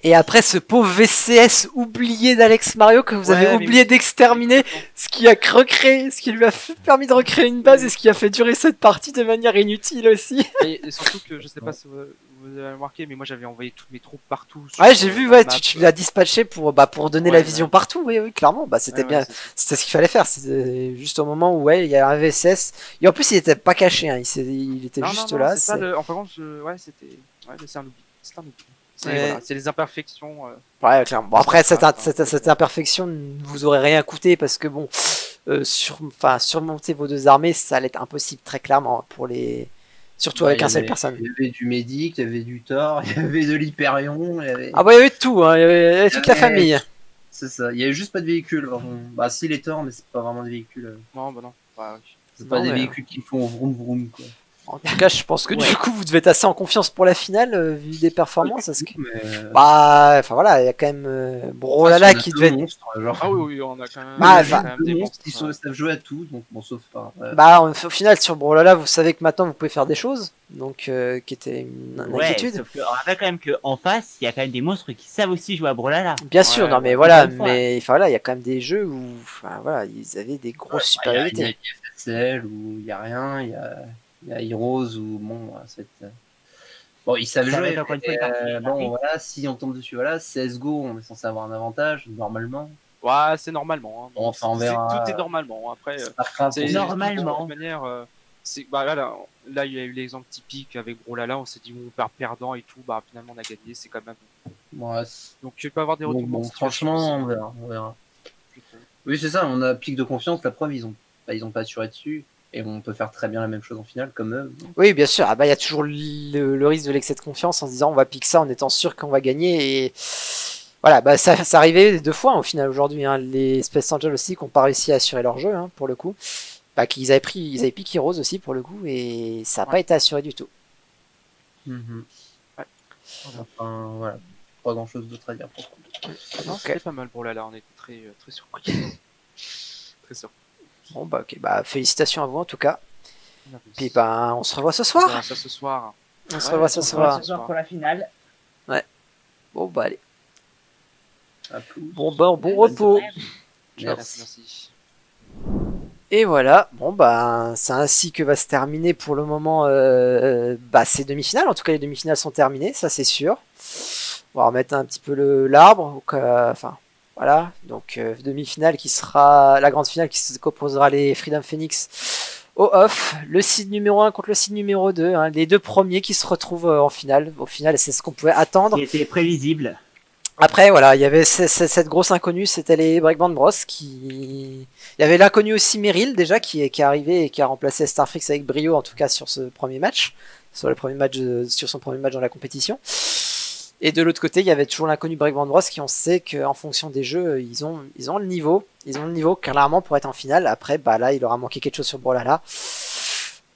et après ce pauvre VCS oublié d'Alex Mario que vous avez Ouais, oublié mais- d'exterminer, ce qui a recréé, ce qui lui a permis de recréer une base et ce qui a fait durer cette partie de manière inutile aussi. Et surtout que je sais pas si vous avez remarqué, mais moi j'avais envoyé toutes mes troupes partout. Ouais, j'ai vu, ouais, la map. tu l'as dispatché pour donner Ouais, la vision partout, oui, clairement, bah c'était Ouais, bien, ouais, c'était ce qu'il fallait faire, c'était juste au moment où, ouais, il y a un VSS, et en plus il était pas caché, hein, il était Non, juste non, là. c'est ça, en fin ouais, c'était. Ouais, c'est un oubli. C'est un oubli. C'est Ouais. voilà, c'est les imperfections. Ouais, clairement. Bon, après, Ça, cette imperfection ne vous aurait rien coûté parce que, bon, surmonter vos 2 armées, ça allait être impossible, très clairement, pour les Surtout Ouais, avec un seul personne. Il y avait du Médic, il y avait du Thor, il y avait de l'Hyperion, il y avait... Ah bah il y avait tout, hein, il y avait toute la famille. C'est ça, il y avait juste pas de véhicule. Par contre. Bah si, les Thor, mais c'est pas vraiment des véhicules. Non, bah non. Bah, oui. C'est pas Non, des mais- véhicules qui font vroom vroom, quoi. En tout cas, je pense que Ouais. du coup, vous devez être assez en confiance pour la finale, vu des performances. Parce que... Mais... Bah, enfin voilà, il y a quand même Brolala qui devait être... Monstres, genre... Ah oui, on a quand même, Bah, on a enfin, quand même deux des monstres monstres. qui savent jouer à tout, donc bon, sauf pas. Bah, au final, sur Brolala, vous savez que maintenant vous pouvez faire des choses, donc qui était une Ouais, inquiétude. sauf qu'on rappelle quand même qu'en face, il y a quand même des monstres qui savent aussi jouer à Brawlhalla. Bien sûr, Ouais, non mais ouais, voilà, encore une fois. mais enfin voilà, il y a quand même des jeux où, enfin voilà, ils avaient des grosses Il y a supériorités. FSL où il y a rien, il y a Heroes où bon, bon, ils savent Ça va jouer. être encore une fois mais, une partie bon, épargnée. voilà, si on tombe dessus, voilà, CSGO, on est censé avoir un avantage, normalement. Ouais, c'est normalement. Hein. Bon, enfin, on verra. Tout est normalement. Après, Starcraft, c'est Normalement. de toute manière. Bah, là, il y a eu l'exemple typique avec Brolala. On s'est dit, on perd perdant et tout. Bah, finalement, on a gagné. C'est quand même. ouais, Donc, tu peux avoir des donc, retours. bon, franchement, on verra. On verra. Oui, c'est ça, on a pic de confiance, la preuve, ils ont pas assuré dessus. Et on peut faire très bien la même chose en finale, comme eux. Oui, bien sûr. Ah bah il y a toujours le risque de l'excès de confiance en se disant on va piquer ça en étant sûr qu'on va gagner et voilà, bah ça arrivait 2 fois au final aujourd'hui. Hein. Les Space Angels aussi qui n'ont pas réussi à assurer leur jeu hein, pour le coup. Bah qu'ils ils avaient piqué Rose aussi pour le coup et ça n'a pas été assuré du tout. Mhm. Ouais. Enfin, voilà. Pas grand chose d'autre à dire pour le coup. Non, Ok. c'était pas mal Brolala. On était très surpris. Très surpris. Bon bah ok, bah félicitations à vous en tout cas. On a réussi. Puis bah on se revoit ce On soir. verra ça ce soir. On se Ouais, revoit ce on se soir. revoit Ce soir pour la finale. Bon bah allez. À plus. Bon bah bon Bonne repos. soirée. Merci. Et voilà, bon bah c'est ainsi que va se terminer pour le moment bah, ces demi-finales. En tout cas les demi-finales sont terminées, ça c'est sûr. On va remettre un petit peu l'arbre. Enfin voilà, donc demi-finale qui sera la grande finale qui se composera les Freedom Phoenix au off. Le seed numéro 1 contre le seed numéro 2. Hein, les deux premiers qui se retrouvent en finale. Au final c'est ce qu'on pouvait attendre. Qui était prévisible. Après, voilà, il y avait cette grosse inconnue, c'était les Breakband Bros. Il y avait l'inconnu aussi Meryl, déjà, qui est arrivé et qui a remplacé Starfrix avec brio, en tout cas sur ce premier match, sur son premier match dans la compétition. Et de l'autre côté, il y avait toujours l'inconnu Breakband Bros. Qui on sait qu'en fonction des jeux, ils ont le niveau. Ils ont le niveau clairement pour être en finale. Après, bah là, il aura manqué quelque chose sur Brawlhalla.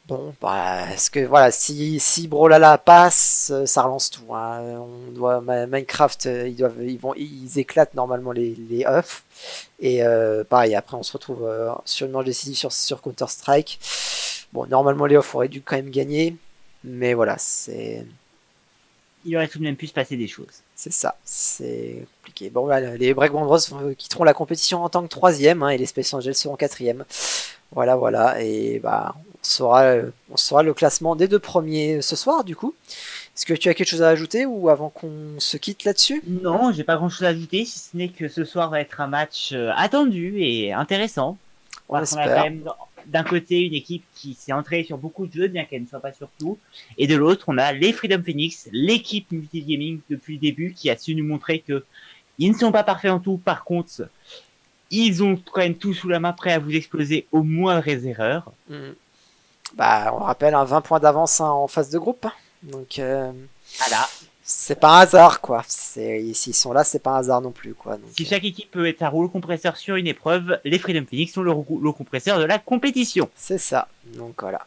Bon, bah, est-ce que voilà, si Brawlhalla passe, ça relance tout. Hein. On doit Minecraft, ils éclatent normalement les off. Et pareil, après on se retrouve sur une manche décisive sur Counter Strike. Bon, normalement les off auraient dû quand même gagner, mais voilà, Il aurait tout de même pu se passer des choses. c'est ça, c'est compliqué. Bon, voilà, les Breakband Bros quitteront la compétition en tant que 3ème, hein, et les Space Angels seront 4ème. Voilà, et bah on saura le classement des deux premiers ce soir du coup. Est-ce que tu as quelque chose à ajouter ou avant qu'on se quitte là-dessus? Non, j'ai pas grand chose à ajouter, si ce n'est que ce soir va être un match attendu et intéressant. On Parce qu'on a espère. quand même d'un côté une équipe qui s'est entraînée sur beaucoup de jeux, bien qu'elle ne soit pas sur tout. Et de l'autre, on a les Freedom Phoenix, l'équipe multigaming depuis le début, qui a su nous montrer que ils ne sont pas parfaits en tout. Par contre, ils ont quand même tout sous la main, prêts à vous exploser au moindre erreur. Bah, on rappelle un 20 points d'avance en phase de groupe. Donc, Voilà. c'est pas un hasard, quoi. S'ils sont là, c'est pas un hasard non plus, quoi. Donc, Si chaque équipe peut être un rouleau compresseur sur une épreuve, les Freedom Phoenix sont le rouleau compresseur de la compétition. c'est ça. Donc, voilà.